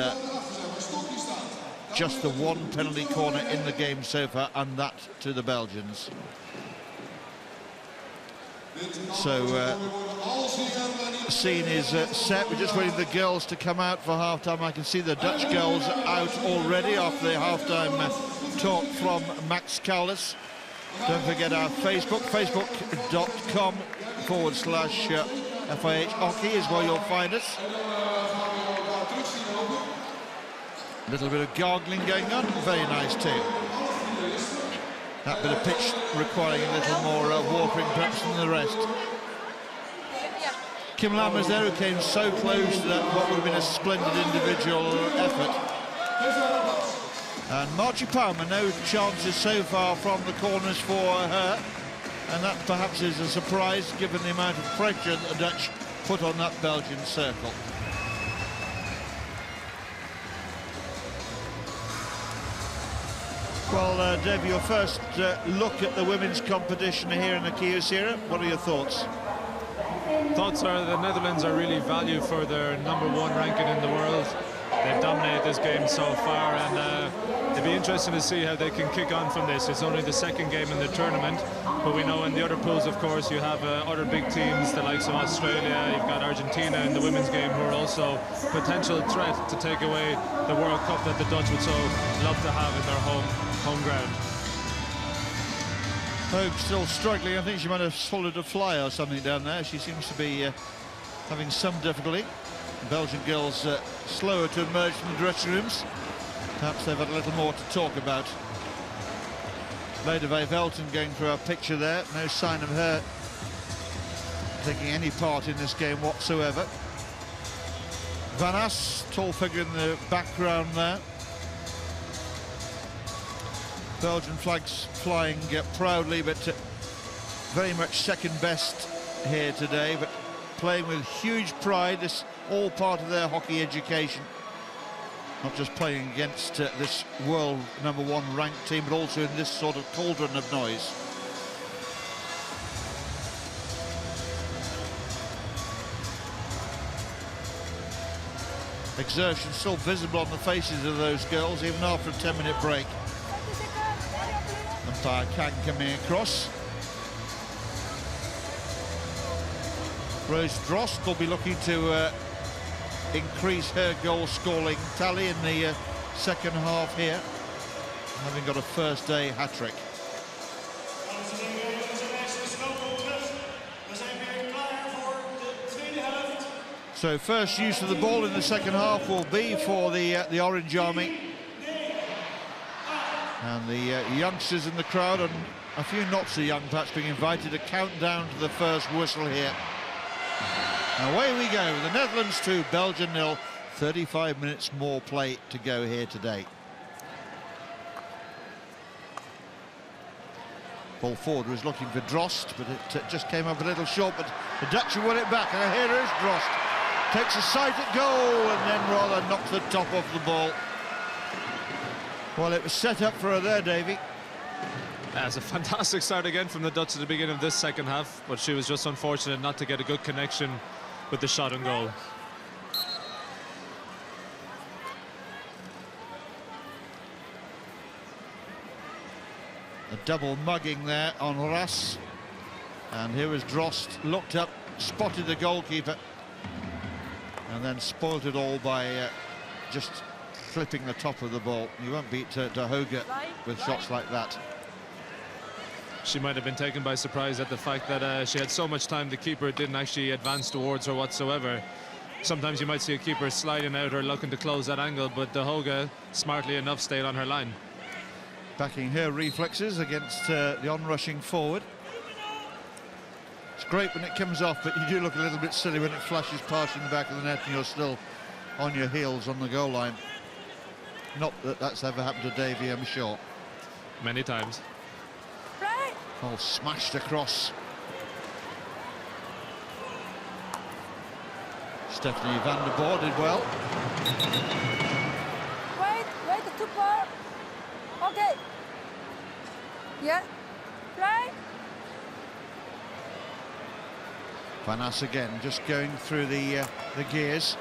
just the 1 penalty corner in the game so far, and that to the Belgians. So the scene is set. We're just waiting for the girls to come out for half-time. I can see the Dutch girls out already after the half-time talk from Max Kaulis. Don't forget our Facebook, facebook.com/FIH Hockey is where you'll find us. A little bit of gargling going on, very nice too. That bit of pitch requiring a little more watering perhaps than the rest. Kim Lammers there, who came so close to that, what would have been a splendid individual effort. And Margie Palmer, no chances so far from the corners for her, and that perhaps is a surprise given the amount of pressure that the Dutch put on that Belgian circle. Well, Dave, your first look at the women's competition here in the Kyocera. What are your thoughts? Thoughts are the Netherlands are really valued for their #1 ranking in the world. They've dominated this game so far, and it'd be interesting to see how they can kick on from this. It's only the second game in the tournament, but we know in the other pools, of course, you have other big teams, the likes of Australia. You've got Argentina in the women's game, who are also potential threat to take away the World Cup that the Dutch would so love to have in their home ground. Hogue still struggling. I think she might have swallowed a fly or something down there. She seems to be having some difficulty. The Belgian girls slower to emerge from the dressing rooms. Perhaps they've had a little more to talk about. Leda Velten going through our picture there. No sign of her taking any part in this game whatsoever. Van As, tall figure in the background there. Belgian flags flying proudly, but very much second best here today, but playing with huge pride. This all part of their hockey education. Not just playing against this world #1 ranked team, but also in this sort of cauldron of noise. Exertion still visible on the faces of those girls, even after a 10-minute break. Umpire Kang coming across. Rose Drost will be looking to increase her goal-scoring tally in the second half here, having got a first-day hat-trick. So first use of the ball in the second half will be for the Orange Army. And the youngsters in the crowd, and a few not so young perhaps, being invited to count down to the first whistle here. And away we go, the Netherlands 2, Belgium 0, 35 minutes more play to go here today. Ball forward was looking for Drost, but it just came up a little short, but the Dutch won it back, and here is Drost. Takes a sight at goal and then rather knocks the top off the ball. Well, it was set up for her there, Davy. It's a fantastic start again from the Dutch at the beginning of this second half, but she was just unfortunate not to get a good connection with the shot and goal. A double mugging there on Ras. And here was Drost, looked up, spotted the goalkeeper, and then spoilt it all by just clipping the top of the ball. You won't beat De Hague with shots like that. She might have been taken by surprise at the fact that she had so much time. The keeper didn't actually advance towards her whatsoever. Sometimes you might see a keeper sliding out or looking to close that angle, but De Hague, smartly enough, stayed on her line. Backing her reflexes against the on-rushing forward. It's great when it comes off, but you do look a little bit silly when it flashes past in the back of the net and you're still on your heels on the goal line. Not that that's ever happened to Davy, I'm sure. Many times. All smashed across. Stephanie van der Boer did well. Wait, the 2 ball. Okay. Yeah. Play. Van As again, just going through the gears.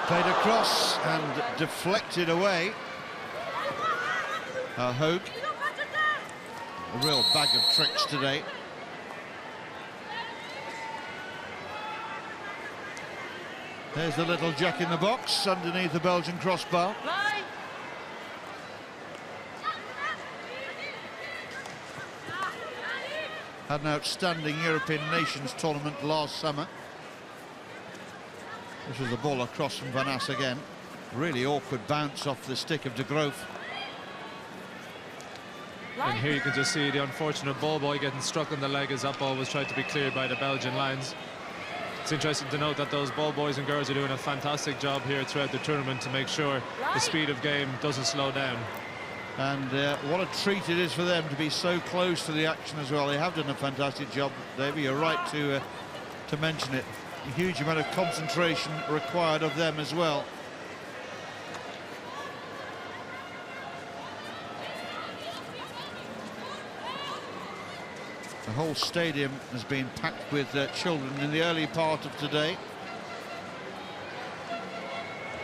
Played across and deflected away. Hague. A real bag of tricks today. There's the little jack in the box underneath the Belgian crossbar. Had an outstanding European Nations tournament last summer. This was the ball across from Van As again. Really awkward bounce off the stick of De Groof. And here you can just see the unfortunate ball boy getting struck on the leg as that ball was tried to be cleared by the Belgian lines. It's interesting to note that those ball boys and girls are doing a fantastic job here throughout the tournament to make sure the speed of game doesn't slow down. And what a treat it is for them to be so close to the action as well. They have done a fantastic job, Davey. You're right to mention it. A huge amount of concentration required of them as well. The whole stadium has been packed with children in the early part of today.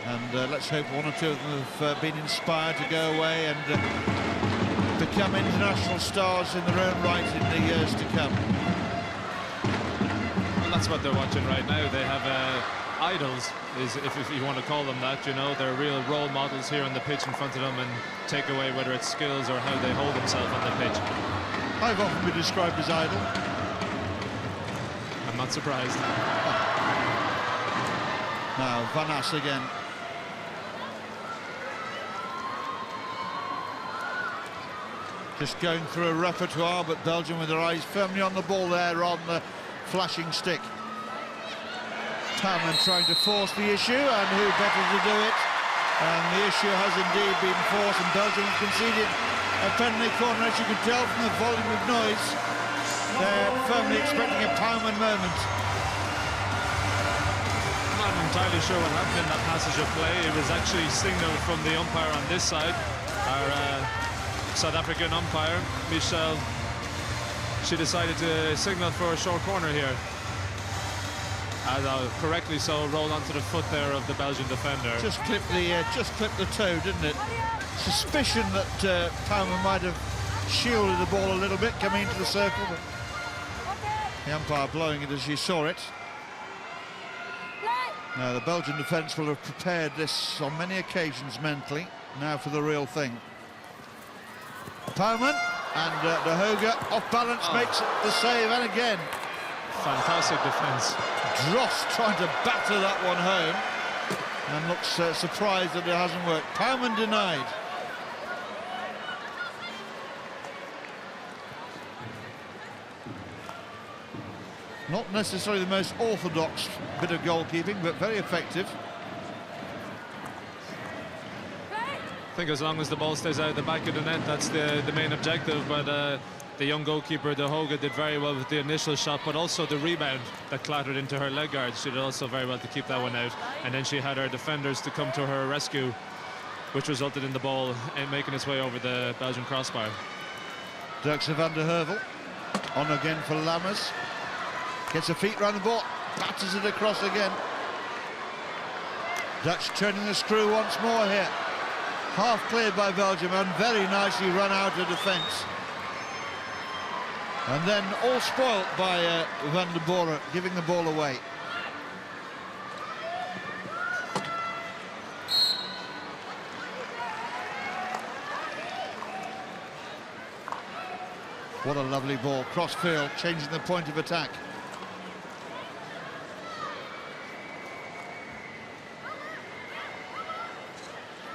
And let's hope one or two of them have been inspired to go away and become international stars in their own right in the years to come. Well, that's what they're watching right now. They have idols, if you want to call them that, you know. They're real role models here on the pitch in front of them and take away whether it's skills or how they hold themselves on the pitch. I've often been described as idle. I'm not surprised. Now, Van As again. Just going through a repertoire, but Belgium with their eyes firmly on the ball there on the flashing stick. Taman trying to force the issue, and who better to do it? And the issue has indeed been forced, and Belgium have conceded a penalty corner. As you can tell from the volume of noise, they're firmly expecting a Pauman moment. I'm not entirely sure what happened in that passage of play. It was actually signalled from the umpire on this side, our South African umpire, Michel. She decided to signal for a short corner here. As correctly so, rolled onto the foot there of the Belgian defender. Just clipped the toe, didn't it? Suspicion that Pauman might have shielded the ball a little bit coming into the circle, but the umpire blowing it as she saw it. Now the Belgian defence will have prepared this on many occasions mentally. Now for the real thing. Pauman and De Hague off balance makes the save, and again fantastic defence. Drost trying to batter that one home and looks surprised that it hasn't worked. Pauman denied. Not necessarily the most orthodox bit of goalkeeping, but very effective. I think as long as the ball stays out of the back of the net, that's the main objective, but the young goalkeeper, De Hoge, did very well with the initial shot, but also the rebound that clattered into her leg guard. She did also very well to keep that one out. And then she had her defenders to come to her rescue, which resulted in the ball making its way over the Belgian crossbar. Dirkse van der Heuvel on again for Lammers. Gets her feet round the ball, batters it across again. Dutch turning the screw once more here. Half cleared by Belgium and very nicely run out of defence. And then all spoilt by Van der Boren, giving the ball away. What a lovely ball, cross field, changing the point of attack.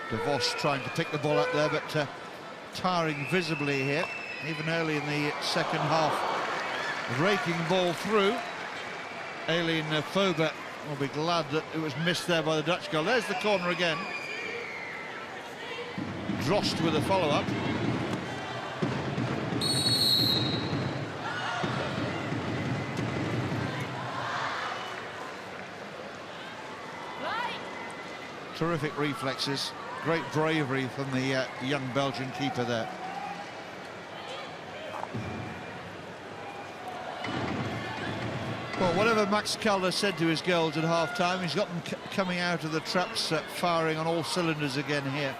De Vos trying to pick the ball up there, but tiring visibly here, even early in the second half. Raking ball through. Aileen Foba will be glad that it was missed there by the Dutch goal. There's the corner again. Drost with a follow-up. Terrific reflexes. Great bravery from the young Belgian keeper there. Well, whatever Max Calder said to his girls at half-time, he's got them coming out of the traps, firing on all cylinders again here.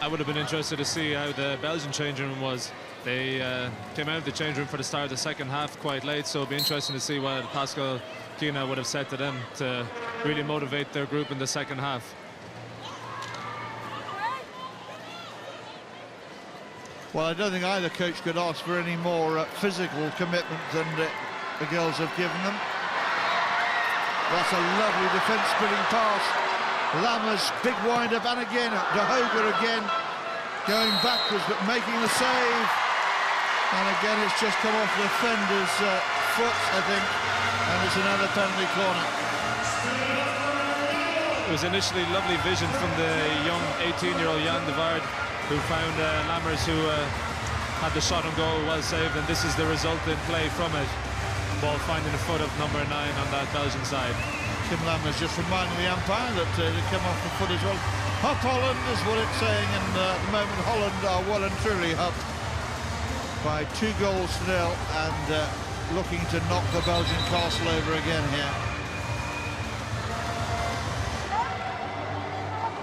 I would have been interested to see how the Belgian changing room was. They came out of the change room for the start of the second half quite late, so it'll be interesting to see what Pascal Kina would have said to them to really motivate their group in the second half. Well, I don't think either coach could ask for any more physical commitment than the girls have given them. That's a lovely defence-splitting pass. Lammers, big wind-up, and again, De Hoge again, going backwards but making the save. And again, it's just come off the defender's foot, I think, and it's another penalty corner. It was initially lovely vision from the young 18-year-old Jan de Waard, who found Lammers, who had the shot on goal well saved, and this is the resultant play from it. Ball finding the foot of number 9 on that Belgian side. Kim Lammers just reminding the umpire that it came off the foot as well. Hup Holland is what it's saying, and at the moment Holland are well and truly up by 2 goals to 0, and looking to knock the Belgian castle over again here.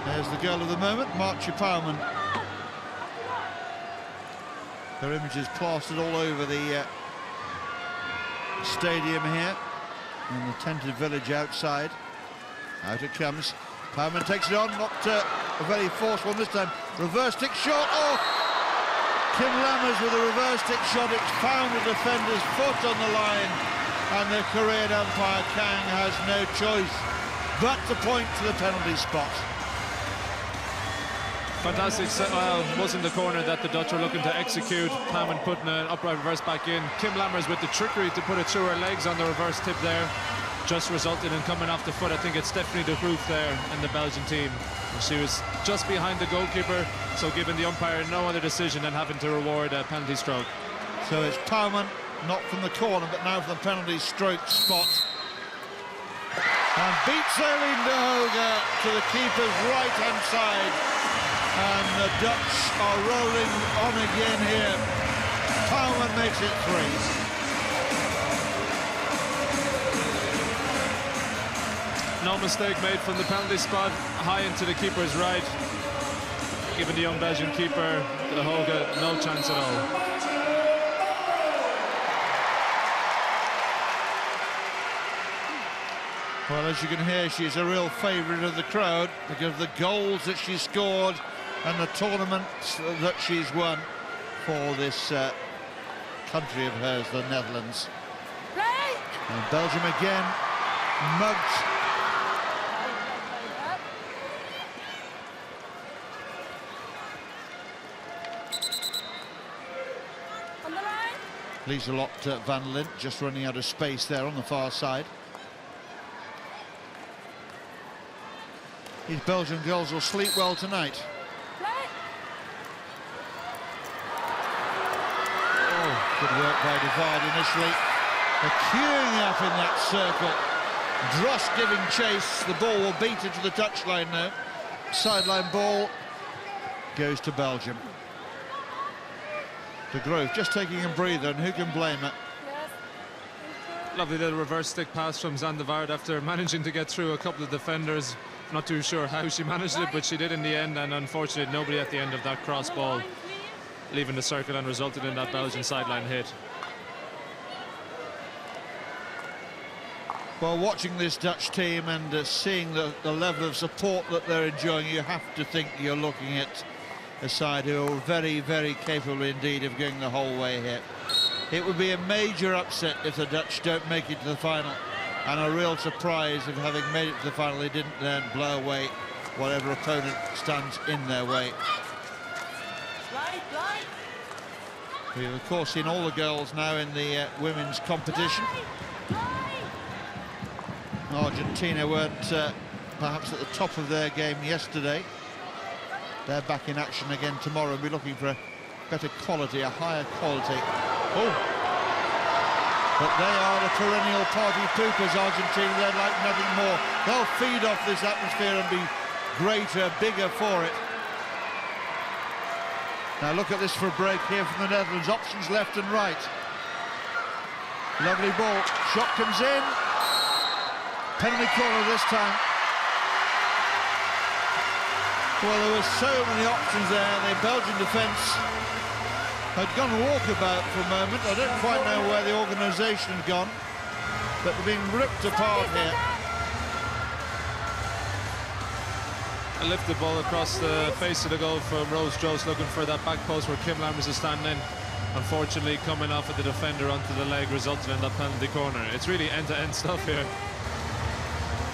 There's the girl of the moment, Marcia Pauwman. Her image is plastered all over the stadium here, in the tented village outside. Out it comes. Pauwman takes it on, not a very forceful this time. Reverse stick shot. Oh! Kim Lammers with a reverse stick shot. It's found the defender's foot on the line, and the Korean umpire Kang has no choice but to point to the penalty spot. Fantastic, well, wasn't the corner that the Dutch were looking to execute. Pauwman putting an upright reverse back in. Kim Lammers with the trickery to put it through her legs on the reverse tip there, just resulted in coming off the foot. I think it's Stephanie de Groot there in the Belgian team. She was just behind the goalkeeper, so giving the umpire no other decision than having to reward a penalty stroke. So it's Pauwman, not from the corner, but now from the penalty stroke spot. And beats Aileen De Hoge to the keeper's right-hand side. And the Dutch are rolling on again here. Pauwman makes it 3. No mistake made from the penalty spot, high into the keeper's right, giving the young Belgian keeper, De Hoge, no chance at all. Well, as you can hear, she's a real favourite of the crowd because of the goals that she scored and the tournaments that she's won for this country of hers, the Netherlands. And Belgium again mugged. On the line. Lieselot van Lint just running out of space there on the far side. These Belgian girls will sleep well tonight. Good work by Divide initially. They're queuing up in that circle. Drost giving chase. The ball will beat it to the touchline now. Sideline ball goes to Belgium. De Grove just taking a breather, and who can blame it? Lovely little reverse stick pass from Zandvoort after managing to get through a couple of defenders. Not too sure how she managed it, but she did in the end, and unfortunately nobody at the end of that cross ball leaving the circle and resulted in that Belgian sideline hit. Well, watching this Dutch team and seeing the level of support that they're enjoying, you have to think you're looking at a side who are very, very capable indeed of going the whole way here. It would be a major upset if the Dutch don't make it to the final, and a real surprise if, having made it to the final, they didn't then blow away whatever opponent stands in their way. We've of course seen all the girls now in the women's competition. Argentina weren't perhaps at the top of their game yesterday. They're back in action again tomorrow and be looking for a better quality, a higher quality. Oh! But they are the perennial party poopers, Argentina. They'd like nothing more. They'll feed off this atmosphere and be greater, bigger for it. Now look at this for a break here from the Netherlands. Options left and right. Lovely ball. Shot comes in. Penalty corner this time. Well, there were so many options there. The Belgian defence had gone walkabout for a moment. I don't quite know where the organisation had gone, but they're being ripped apart here. A lifted ball across the face of the goal from Rose Jost, looking for that back post where Kim Lammers is standing. Unfortunately, coming off of the defender onto the leg, resulting in that penalty corner. It's really end-to-end stuff here.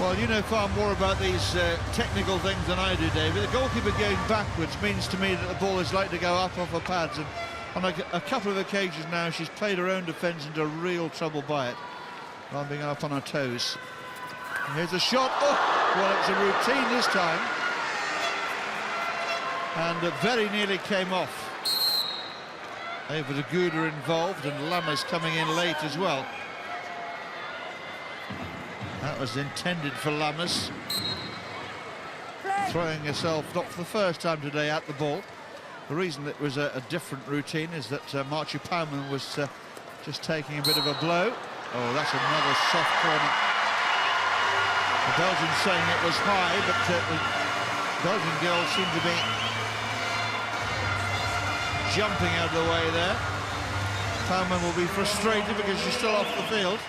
Well, you know far more about these technical things than I do, David. The goalkeeper going backwards means to me that the ball is likely to go up off her pads, and on a couple of occasions now she's played her own defence into real trouble by it, rather than being up on her toes. And here's a shot. Oh, well, it's a routine this time, and very nearly came off. Ava de Gouda involved, and Lammers coming in late as well. That was intended for Lammers. Throwing herself, not for the first time today, at the ball. The reason it was a different routine is that Marchie Pauwman was just taking a bit of a blow. Oh, that's another soft corner. The Belgians saying it was high, but the Belgian girls seem to be jumping out of the way there. Pauwman will be frustrated because she's still off the field.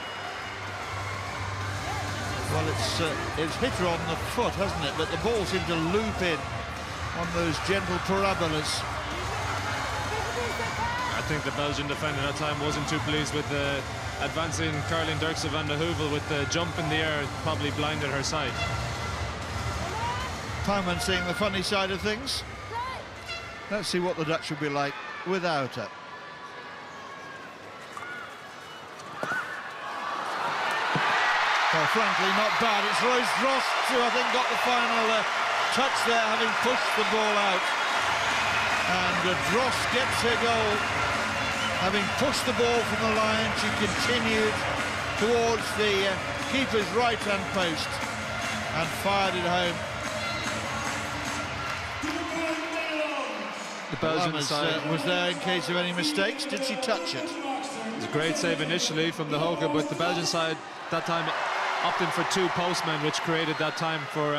Well, it's hit her on the foot, hasn't it? But the ball seemed to loop in on those gentle parabolas. I think the Belgian defender at that time wasn't too pleased with the advancing Caroline Dirkse van de Heuvel with the jump in the air, probably blinded her sight. Pauwman seeing the funny side of things. Let's see what the Dutch will be like without her. Well, frankly, not bad. It's Rose Drost who I think got the final touch there, having pushed the ball out. And Drost gets her goal. Having pushed the ball from the line, she continued towards the keeper's right-hand post and fired it home. The Belgian side was there in case of any mistakes. Did she touch it? It was a great save initially from the Hague, but the Belgian side that time opting for two postmen, which created that time for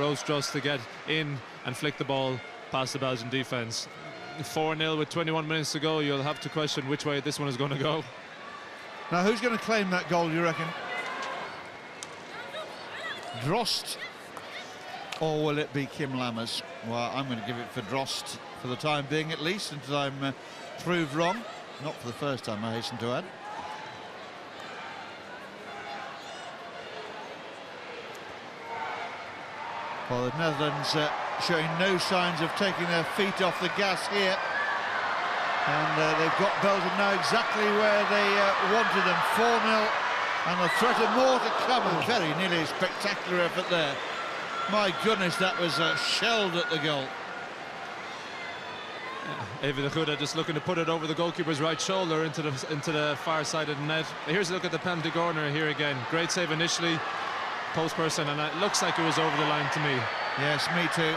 Rose Drost to get in and flick the ball past the Belgian defence. 4-0 with 21 minutes to go. You'll have to question which way this one is going to go. Now, who's going to claim that goal, do you reckon? Drost, or will it be Kim Lammers? Well, I'm going to give it for Drost for the time being, at least, until I'm proved wrong. Not for the first time, I hasten to add. Well, the Netherlands showing no signs of taking their feet off the gas here. And they've got Belgium now exactly where they wanted them, 4-0. And the threat of more to come, and very nearly a spectacular effort there. My goodness, that was shelled at the goal. Eva de Goede just looking to put it over the goalkeeper's right shoulder into the far side of the net. Here's a look at the penalty corner here again. Great save initially, post person, and it looks like it was over the line to me. Yes, me too.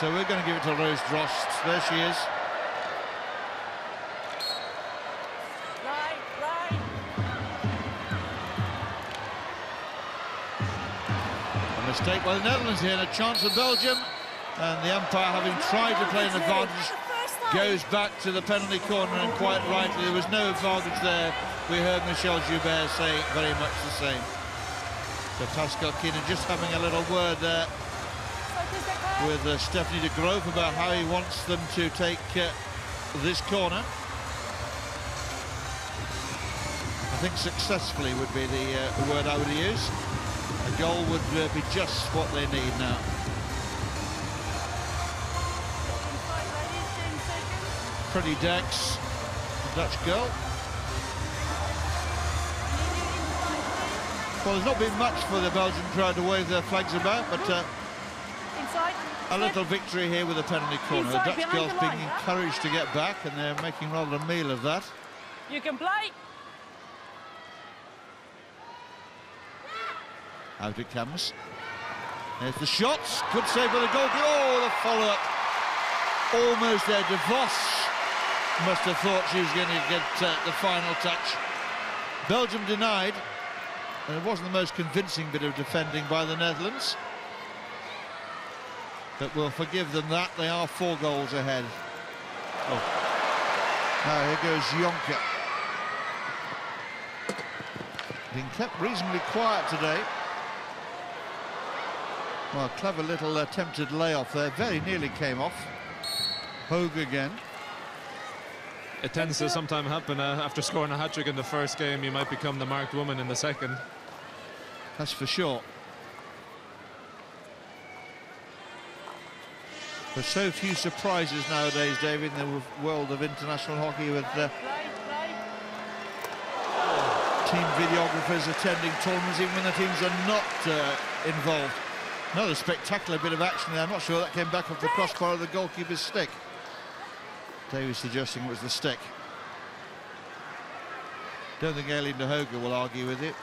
So we're going to give it to Rose Drost. There she is. Right. A mistake by the Netherlands here, and a chance for Belgium. And the umpire, having tried to play an advantage, goes back to the penalty corner, and quite rightly, there was no advantage there. We heard Michel Joubert say very much the same. So Pascal Keenan just having a little word there with Stephanie de Groof about how he wants them to take this corner. I think successfully would be the word I would use. A goal would be just what they need now. Pretty decks, the Dutch girl. Well, there's not been much for the Belgian crowd to wave their flags about, but a little victory here with a penalty corner. The Dutch girls being encouraged to get back, and they're making rather a meal of that. You can play. Out it comes. There's the shots. Good save by the goalkeeper. Oh, the follow-up. Almost there. De Vos must have thought she was going to get the final touch. Belgium denied, and it wasn't the most convincing bit of defending by the Netherlands. But we'll forgive them that. They are 4 goals ahead. Oh. Now here goes Jonker. Being kept reasonably quiet today. Well, clever little attempted layoff there. Very nearly came off. Hague again. It tends to sometimes happen after scoring a hat-trick in the first game, you might become the marked woman in the second. That's for sure. There's so few surprises nowadays, David, in the world of international hockey, with team videographers attending tournaments even when the teams are not involved. Another spectacular bit of action there. I'm not sure that came back off the crossbar of the goalkeeper's stick. David suggesting it was the stick. Don't think Aileen de Hoge will argue with it.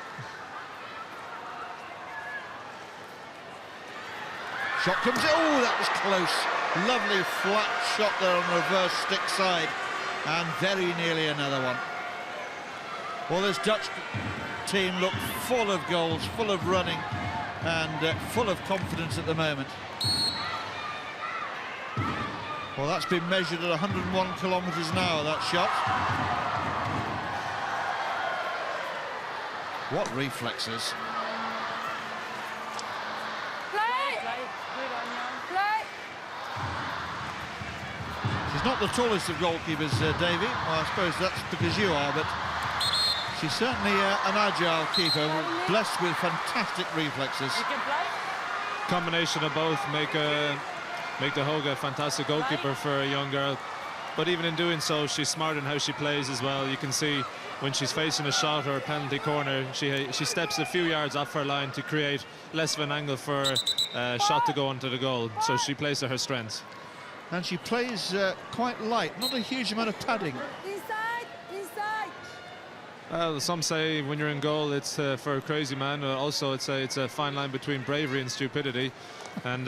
Shot comes in. Oh, that was close. Lovely flat shot there on the reverse stick side. And very nearly another one. Well, this Dutch team look full of goals, full of running, and full of confidence at the moment. Well, that's been measured at 101 kilometres an hour, that shot. What reflexes. She's not the tallest of goalkeepers, Davey. Well, I suppose that's because you are, but she's certainly an agile keeper, blessed with fantastic reflexes. Combination of both make de Hoge a fantastic goalkeeper for a young girl. But even in doing so, she's smart in how she plays as well. You can see when she's facing a shot or a penalty corner, she steps a few yards off her line to create less of an angle for a shot to go onto the goal. So she plays to her strengths. And she plays quite light, not a huge amount of padding. Inside. Well, some say when you're in goal, it's for a crazy man. Also, it's a fine line between bravery and stupidity. And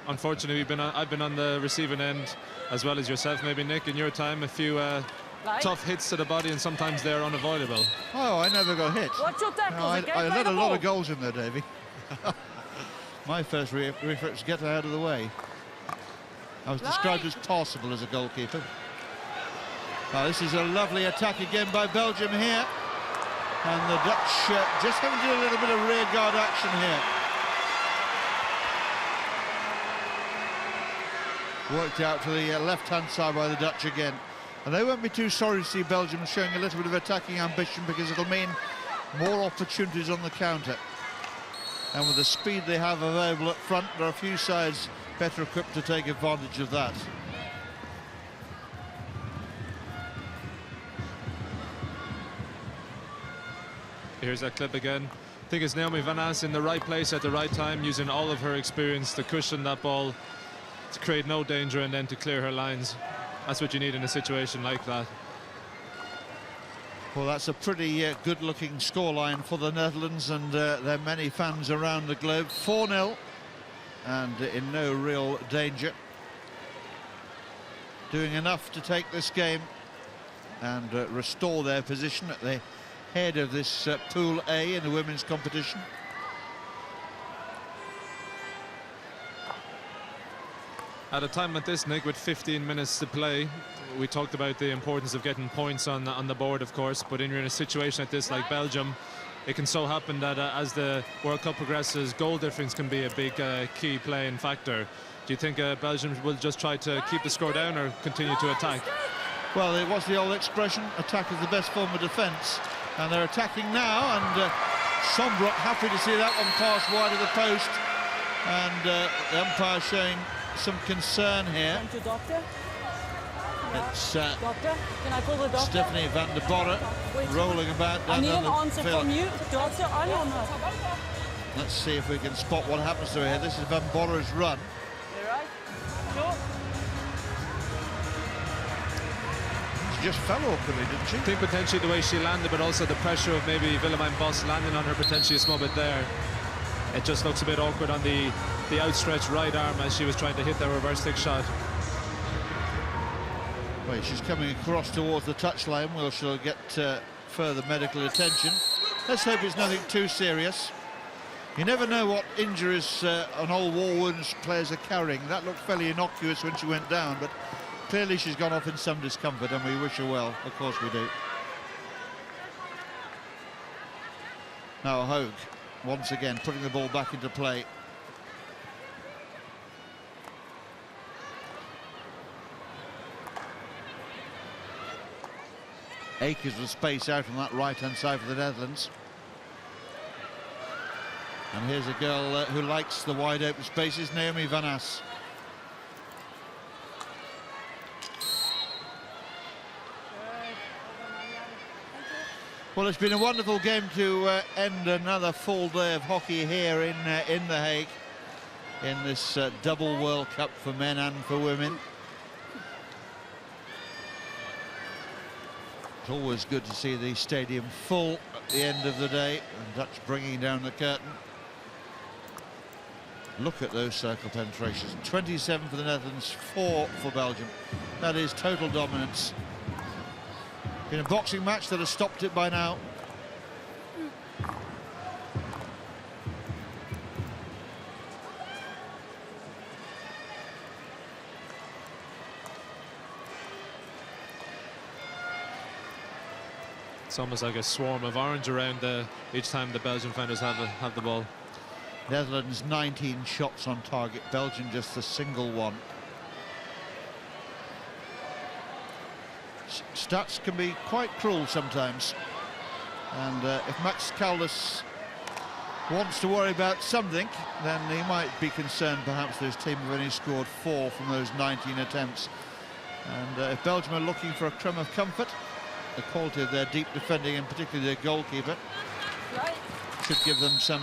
unfortunately, I've been on the receiving end, as well as yourself, maybe Nick, in your time, a few tough hits to the body, and sometimes they're unavoidable. Oh, I never got hit. What's your tackles? No, I let a lot of goals in there, Davey. My first reflex, get out of the way. I was described as tossable as a goalkeeper. Now, this is a lovely attack again by Belgium here. And the Dutch just having to do a little bit of rear guard action here. Worked out to the left-hand side by the Dutch again. And they won't be too sorry to see Belgium showing a little bit of attacking ambition, because it'll mean more opportunities on the counter. And with the speed they have available up front, there are a few sides better equipped to take advantage of that. Here's that clip again. I think it's Naomi Van As in the right place at the right time, using all of her experience to cushion that ball, to create no danger and then to clear her lines. That's what you need in a situation like that. Well, that's a pretty good-looking scoreline for the Netherlands, and there are many fans around the globe. 4-0, and in no real danger. Doing enough to take this game and restore their position at the head of this Pool A in the women's competition. At a time like this, Nick, with 15 minutes to play, we talked about the importance of getting points on the board, of course, but in a situation like this, like Belgium, it can so happen that as the World Cup progresses, goal difference can be a big key playing factor. Do you think Belgium will just try to keep the score down or continue to attack? Well, it was the old expression, attack is the best form of defence, and they're attacking now, and Sombrook happy to see that one pass wide of the post, and the umpire showing some concern here. Thank you, doctor. It's Doctor, can I call the doctor? Stephanie van der Borre rolling about I down need an the answer field. from you, doctor. I don't know. Let's see if we can spot what happens to her here. This is Van Borre's run. You right? Sure. She just fell awkwardly, didn't she? I think potentially the way she landed, but also the pressure of maybe Willemijn Bos landing on her potentially a small bit there. It just looks a bit awkward on the outstretched right arm as she was trying to hit that reverse stick shot. Well, she's coming across towards the touchline. Well, she'll get further medical attention. Let's hope it's nothing too serious. You never know what injuries on old war wounds players are carrying. That looked fairly innocuous when she went down, but clearly she's gone off in some discomfort, and we wish her well. Of course we do. Now Hague, once again, putting the ball back into play. Acres of space out on that right-hand side for the Netherlands. And here's a girl who likes the wide open spaces, Naomi van As. Well, it's been a wonderful game to end another full day of hockey here in The Hague, in this double World Cup for men and for women. It's always good to see the stadium full at the end of the day, and Dutch bringing down the curtain. Look at those circle penetrations. 27 for the Netherlands, 4 for Belgium. That is total dominance. In a boxing match, they'd have stopped it by now. It's almost like a swarm of orange around each time the Belgian fighters have the ball. Netherlands 19 shots on target, Belgium just a single one. Stats can be quite cruel sometimes, and if Max Caldas wants to worry about something, then he might be concerned perhaps that his team have only scored 4 from those 19 attempts. And if Belgium are looking for a crumb of comfort, the quality of their deep defending, and particularly their goalkeeper, should give them some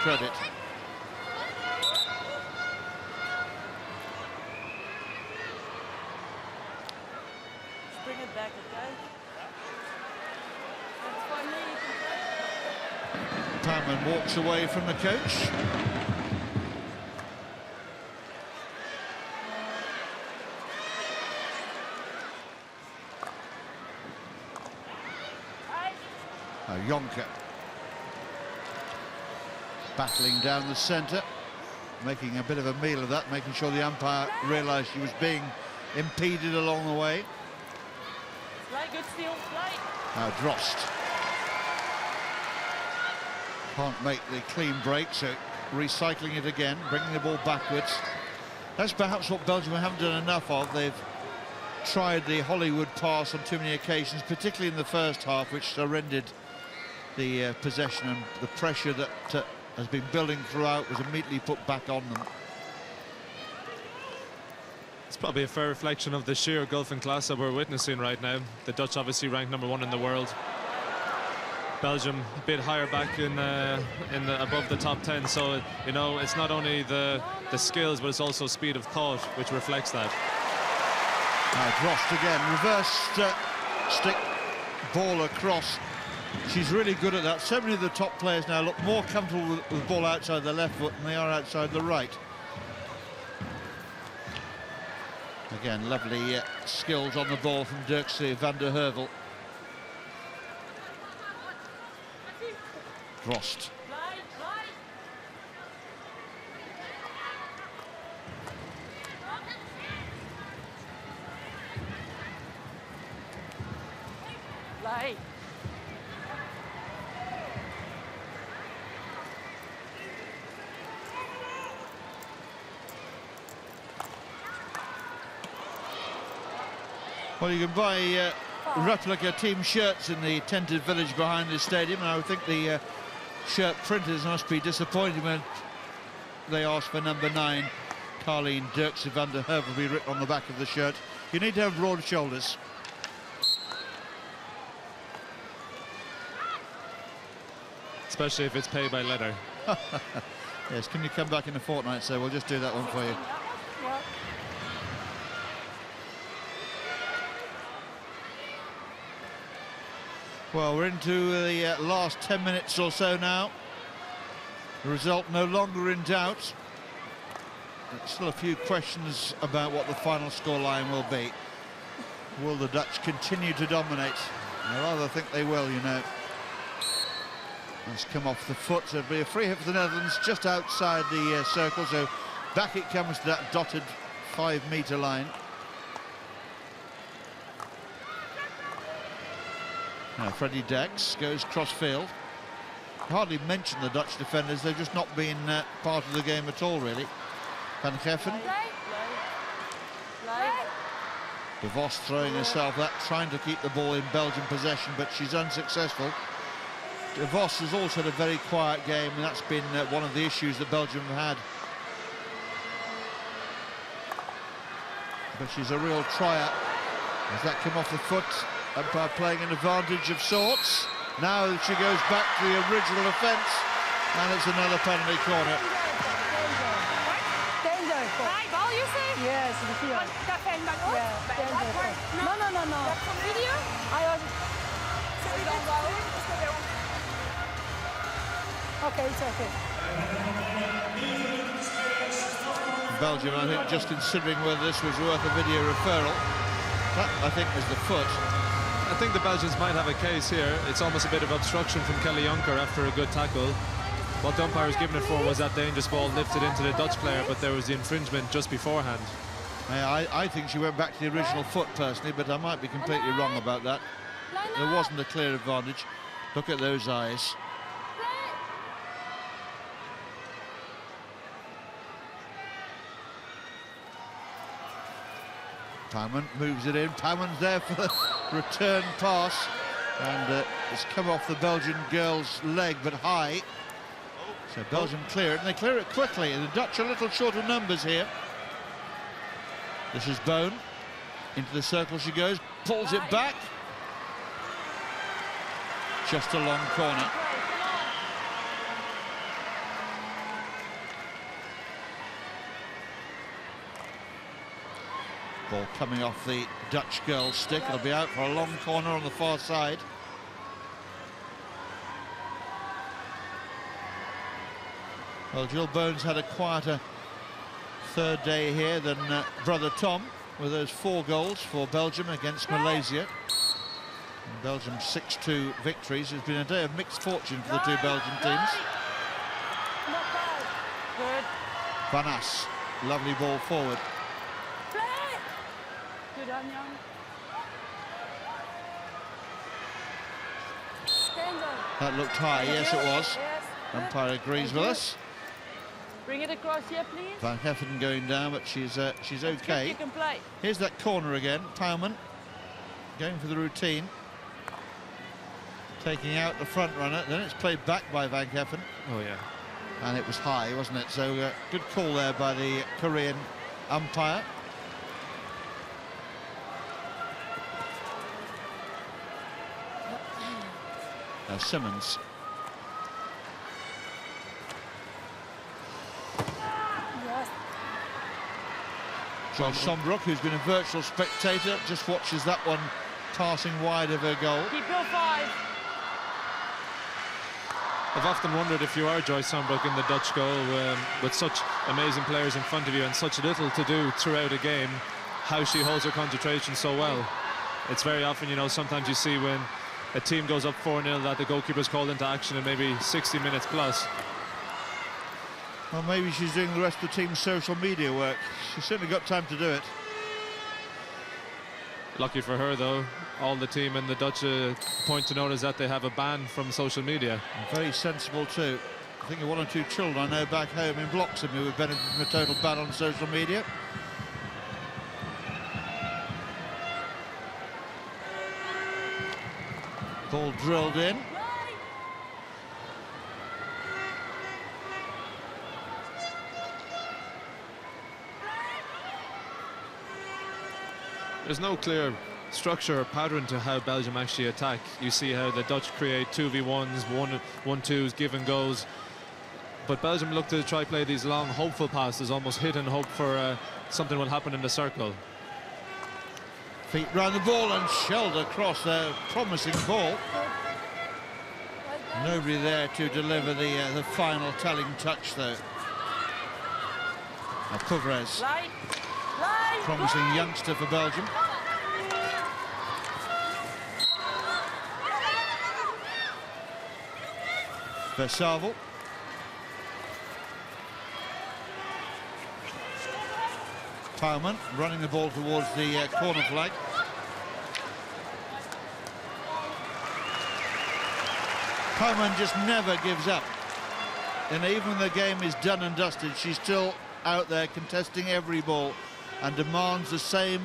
credit. Bring it back, okay? That's fine. Palman walks away from the coach. Jonker battling down the centre, making a bit of a meal of that, making sure the umpire realised she was being impeded along the way. Right, good steal, right. Now Drost can't make the clean break, so recycling it again, bringing the ball backwards. That's perhaps what Belgium haven't done enough of. They've tried the Hollywood pass on too many occasions, particularly in the first half, which surrendered the possession, and the pressure that has been building throughout was immediately put back on them. It's probably a fair reflection of the sheer gulf in class that we're witnessing right now. The Dutch obviously ranked #1 in the world. Belgium a bit higher back in the above the top 10. So you know, it's not only the skills, but it's also speed of thought which reflects that. Drost again, reversed stick ball across. She's really good at that. So many of the top players now look more comfortable with the ball outside the left foot than they are outside the right. Again, lovely skills on the ball from Dirkse van der Heuvel. Drost. Play. Well, you can buy replica team shirts in the tented village behind the stadium, and I would think the shirt printers must be disappointed when they ask for number 9, Carleen Dirkse van der Heuvel, be written on the back of the shirt. You need to have broad shoulders. Especially if it's paid by letter. Yes, can you come back in a fortnight, sir? We'll just do that one for you. Well, we're into the last 10 minutes or so now. The result no longer in doubt. There's still a few questions about what the final scoreline will be. Will the Dutch continue to dominate? I rather think they will, you know. It's come off the foot, so it'll be a free hit for the Netherlands just outside the circle, so back it comes to that dotted 5-metre line. Now Freddie Dex goes cross-field. Hardly mention the Dutch defenders, they've just not been part of the game at all, really. Van Geffen. De Vos throwing herself up, trying to keep the ball in Belgian possession, but she's unsuccessful. De Vos has also had a very quiet game, and that's been one of the issues that Belgium have had. But she's a real trier. Does that come off the foot? Umpire playing an advantage of sorts. Now she goes back to the original offence, and it's another penalty corner. Danger. High ball, you say? Yes, here. Yeah, danger. No. Video? I was... Okay, it's okay. Belgium, I think, just considering whether this was worth a video referral. That, I think, was the foot. I think the Belgians might have a case here. It's almost a bit of obstruction from Kelly Jonker after a good tackle. What the umpire was given it for was that dangerous ball lifted into the Dutch player, but there was the infringement just beforehand. I think she went back to the original foot, personally, but I might be completely wrong about that. There wasn't a clear advantage. Look at those eyes. Pauwman moves it in. Pauwman's there for the return pass, and it's come off the Belgian girl's leg, but high. So Belgium clear it, and they clear it quickly. The Dutch are a little short of numbers here. This is Bone. Into the circle she goes, pulls it back. Just a long corner. Ball coming off the Dutch girl's stick. It'll be out for a long corner on the far side. Well, Jill Bones had a quieter third day here than brother Tom, with those 4 goals for Belgium against Malaysia. And Belgium's 6-2 victories. It's been a day of mixed fortune for the two Belgian teams. Good. Van As, lovely ball forward. Good on, young. That looked high, yes it was. Yes. Umpire agrees with us. Bring it across here, please. Van Geffen going down, but she's okay. You can play. Here's that corner again. Pauwman going for the routine, taking out the front runner. Then it's played back by Van Geffen. Oh yeah. And it was high, wasn't it? So good call there by the Korean umpire. Now Simmons. Joyce Sombrook, who's been a virtual spectator, just watches that one passing wide of her goal. Keep your 5. I've often wondered, if you are Joyce Sombrook in the Dutch goal, with such amazing players in front of you and such little to do throughout a game, how she holds her concentration so well. It's very often, you know, sometimes you see when a team goes up 4-0 that the goalkeeper's called into action in maybe 60 minutes plus. Well, maybe she's doing the rest of the team's social media work. She's certainly got time to do it. Lucky for her, though, all the team and the Dutch point to note is that they have a ban from social media. And very sensible too. I think of 1 or 2 children I know back home in Bloxham who would benefit from a total ban on social media. Ball drilled in. There's no clear structure or pattern to how Belgium actually attack. You see how the Dutch create 2v1s, 1-2s, give and goes. But Belgium look to try play these long, hopeful passes, almost hit and hope for something will happen in the circle. Feet round the ball and shelled across a promising ball. Nobody there to deliver the final telling touch, though. Now Puvres, promising youngster for Belgium. Versavel. Pauwman running the ball towards the corner flag. Pauwman just never gives up. And even when the game is done and dusted, she's still out there contesting every ball and demands the same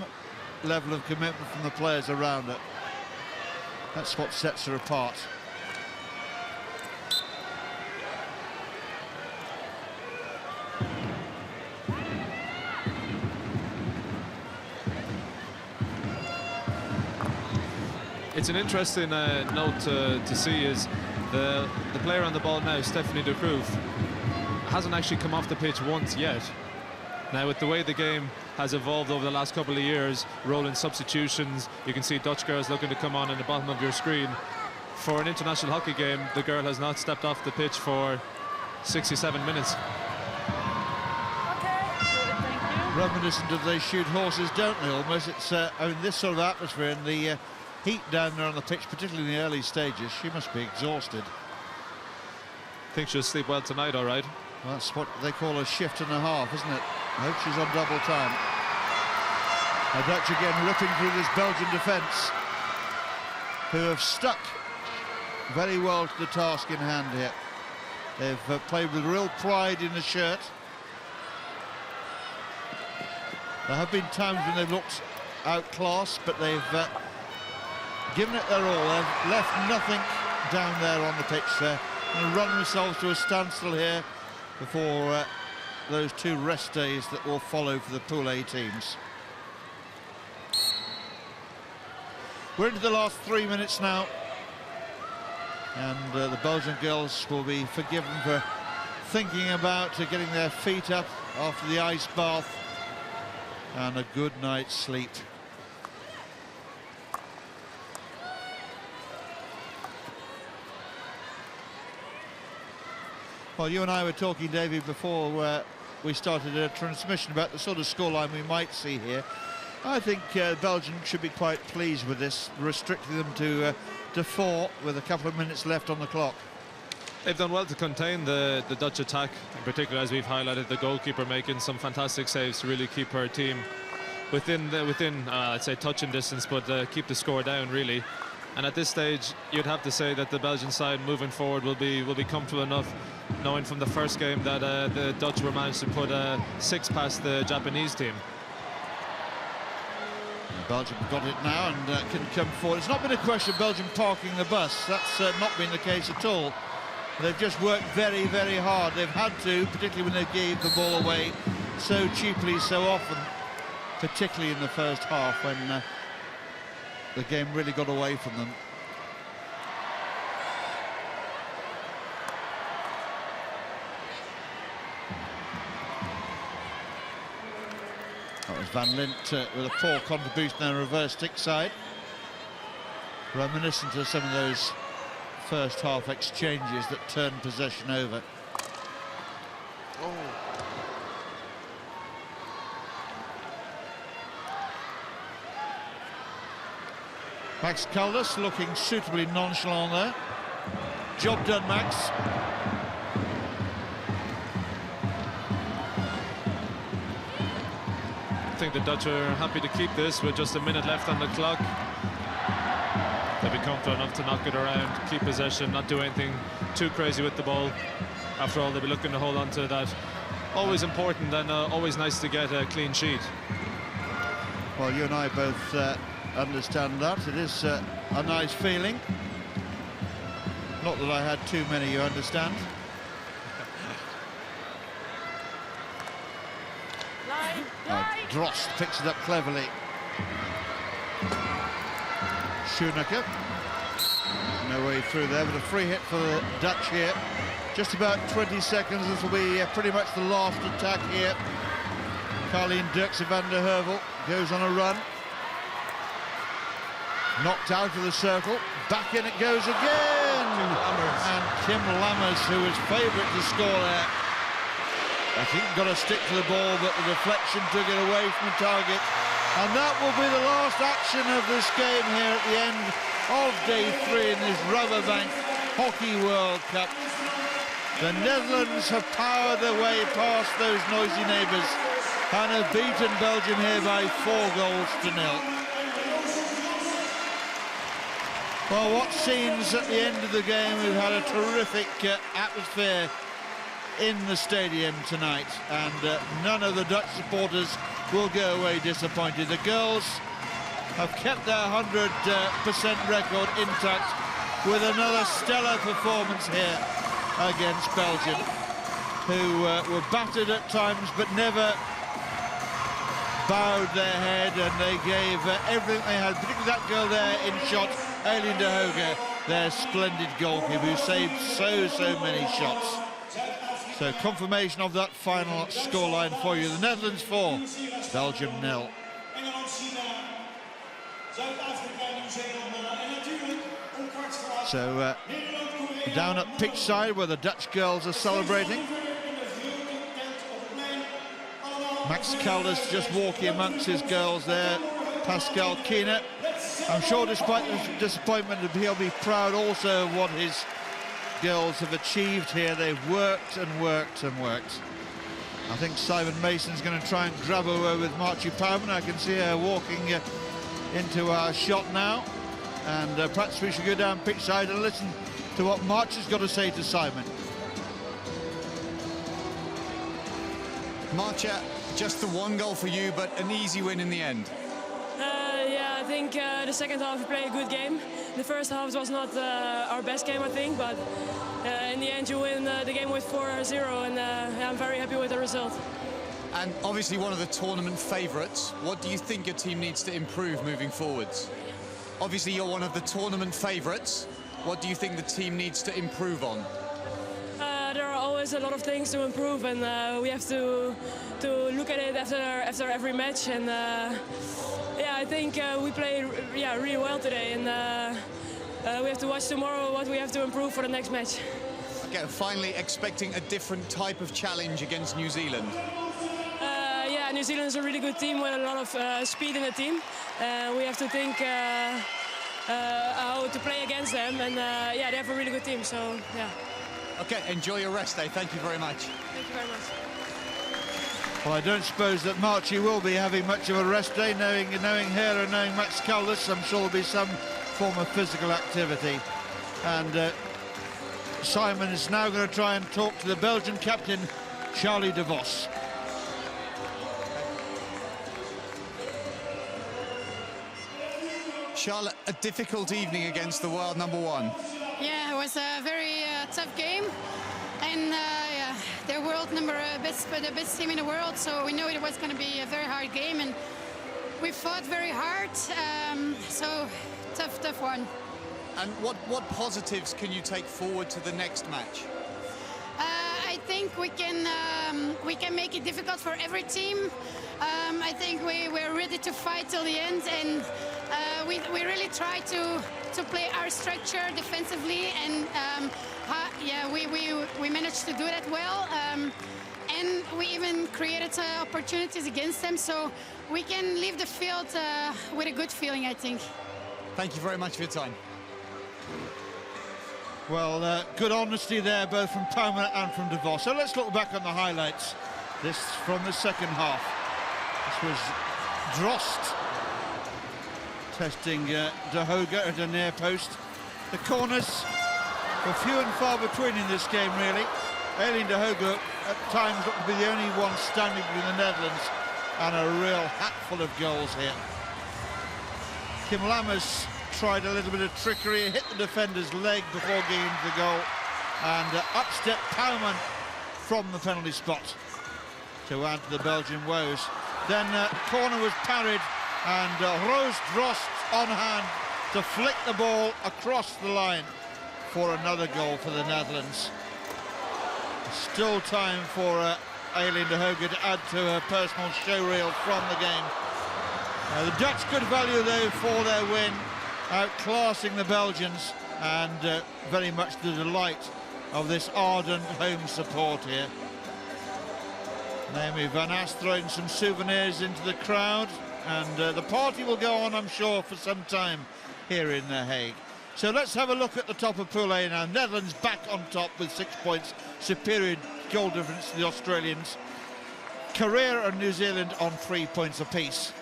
level of commitment from the players around her. That's what sets her apart. It's an interesting note to see is the player on the ball now, Stephanie de Cruyff, hasn't actually come off the pitch once yet. Now, with the way the game has evolved over the last couple of years, rolling substitutions, you can see Dutch girls looking to come on in the bottom of your screen. For an international hockey game, the girl has not stepped off the pitch for 67 minutes. Reminiscent of they shoot horses, don't they, almost? It's, I mean, this sort of atmosphere and the heat down there on the pitch, particularly in the early stages, she must be exhausted. Think she'll sleep well tonight, all right. Well, that's what they call a shift and a half, isn't it? I hope she's on double time. The Dutch again ripping through this Belgian defence, who have stuck very well to the task in hand here. They've played with real pride in the shirt. There have been times when they've looked outclassed, but they've given it their all. They've left nothing down there on the pitch. They're going to run themselves to a standstill here before those 2 rest days that will follow for the Pool A teams. We're into the last 3 minutes now, and the Belgian girls will be forgiven for thinking about getting their feet up after the ice bath and a good night's sleep. Well, you and I were talking, Davey, before we started a transmission about the sort of scoreline we might see here. I think Belgium should be quite pleased with this, restricting them to 4 with a couple of minutes left on the clock. They've done well to contain the Dutch attack, in particular, as we've highlighted, the goalkeeper making some fantastic saves to really keep her team within I'd say touching distance, but keep the score down, really. And at this stage, you'd have to say that the Belgian side moving forward will be comfortable enough, knowing from the first game that the Dutch were managed to put 6 past the Japanese team. Belgium got it now and can come forward. It's not been a question of Belgium parking the bus. That's not been the case at all. They've just worked very, very hard. They've had to, particularly when they gave the ball away so cheaply, so often, particularly in the first half when the game really got away from them. That was Van Lint with a poor contribution and a reverse stick side. Reminiscent of some of those first half exchanges that turned possession over. Max Caldas looking suitably nonchalant there. Job done, Max. I think the Dutch are happy to keep this with just a minute left on the clock. They'll be comfortable enough to knock it around, keep possession, not do anything too crazy with the ball. After all, they'll be looking to hold on to that. Always important and always nice to get a clean sheet. Well, you and I both understand that. It is a nice feeling. Not that I had too many, you understand. Drost picks it up cleverly. Schoenecker. No way through there, but a free hit for the Dutch here. Just about 20 seconds. This will be pretty much the last attack here. Carleen Dirkse van der Heuvel goes on a run. Knocked out of the circle. Back in it goes again. And Kim Lammers, who was favourite to score there, I think got to stick to the ball, but the deflection took it away from the target. And that will be the last action of this game here at the end of day 3 in this Rabobank Hockey World Cup. The Netherlands have powered their way past those noisy neighbours and have beaten Belgium here by 4-0. Well, what scenes at the end of the game. We've had a terrific atmosphere in the stadium tonight, and none of the Dutch supporters will go away disappointed. The girls have kept their 100% record intact with another stellar performance here against Belgium, who were battered at times but never bowed their head, and they gave everything they had, particularly that girl there in shot, Aileen de Hague, their splendid goalkeeper, who saved so many shots. So confirmation of that final scoreline for you. The Netherlands 4, Belgium 0. So down at pitch side where the Dutch girls are celebrating. Max Caldas just walking amongst his girls there. Pascal Kiener. I'm sure despite the disappointment, he'll be proud also of what his girls have achieved here. They've worked and worked and worked. I think Simon Mason's going to try and grab her with Marchie Powman. I can see her walking into our shot now, and perhaps we should go down pitch side and listen to what Marchie's got to say to Simon. Marcia, just the 1 goal for you, but an easy win in the end. Yeah, I think the second half we played a good game. The first half was not our best game, I think, but in the end you win the game with 4-0, and yeah, I'm very happy with the result. And obviously one of the tournament favourites. What do you think your team needs to improve moving forwards? Obviously you're one of the tournament favourites. What do you think the team needs to improve on? There are always a lot of things to improve, and we have to look at it after every match. And yeah, I think we played really well today, and we have to watch tomorrow what we have to improve for the next match. Okay, finally expecting a different type of challenge against New Zealand. Yeah, New Zealand is a really good team with a lot of speed in the team. We have to think how to play against them, and yeah, they have a really good team, so yeah. Okay, enjoy your rest day. Thank you very much. Thank you very much. Well, I don't suppose that Marchie will be having much of a rest day, knowing her and knowing Max Caldas. I'm sure there'll be some form of physical activity. And Simon is now going to try and talk to the Belgian captain, Charlie de Vos. Charlotte, a difficult evening against the world #1. Yeah, it was a very tough game, and yeah, they're the best team in the world, so we knew it was going to be a very hard game, and we fought very hard, so tough one. And what positives can you take forward to the next match? I think think we can make it difficult for every team. I think we're ready to fight till the end, and we really try to play our structure defensively, and yeah, we managed to do that well. And we even created opportunities against them, so we can leave the field with a good feeling, I think. Thank you very much for your time. Well, good honesty there, both from Palmer and from De Vos. So let's look back on the highlights. This from the second half. This was Drost testing De Hoge at a near post. The corners were few and far between in this game, really. Aileen De Hoge at times looked to be the only one standing between the Netherlands and a real hatful of goals here. Kim Lammers tried a little bit of trickery, hit the defender's leg before getting to the goal, and up stepped Pauwman from the penalty spot to add to the Belgian woes. Then corner was parried, and Roos Drost on hand to flick the ball across the line for another goal for the Netherlands. Still time for Aileen De Hoge to add to her personal showreel from the game. The Dutch good value though for their win, outclassing the Belgians, and very much the delight of this ardent home support here. Naomi Van Ast throwing some souvenirs into the crowd, and the party will go on, I'm sure, for some time here in The Hague. So let's have a look at the top of Pool A now. Netherlands back on top with 6 points, superior goal difference to the Australians. Korea and New Zealand on 3 points apiece.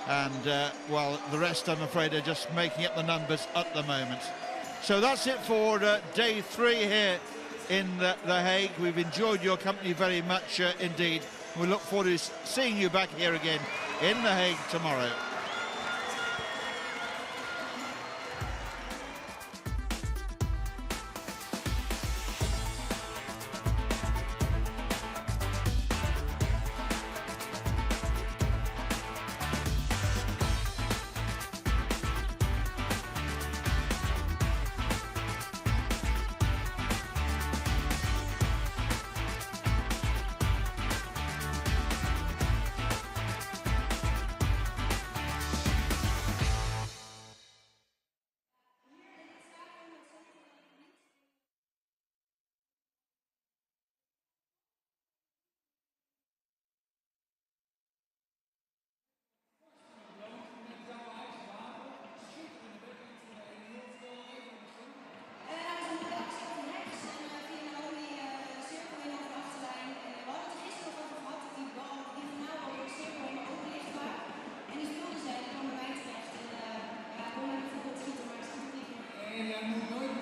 And, well, the rest, I'm afraid, are just making up the numbers at the moment. So that's it for day 3 here in The Hague. We've enjoyed your company very much indeed. We look forward to seeing you back here again in The Hague tomorrow. En jij moet nooit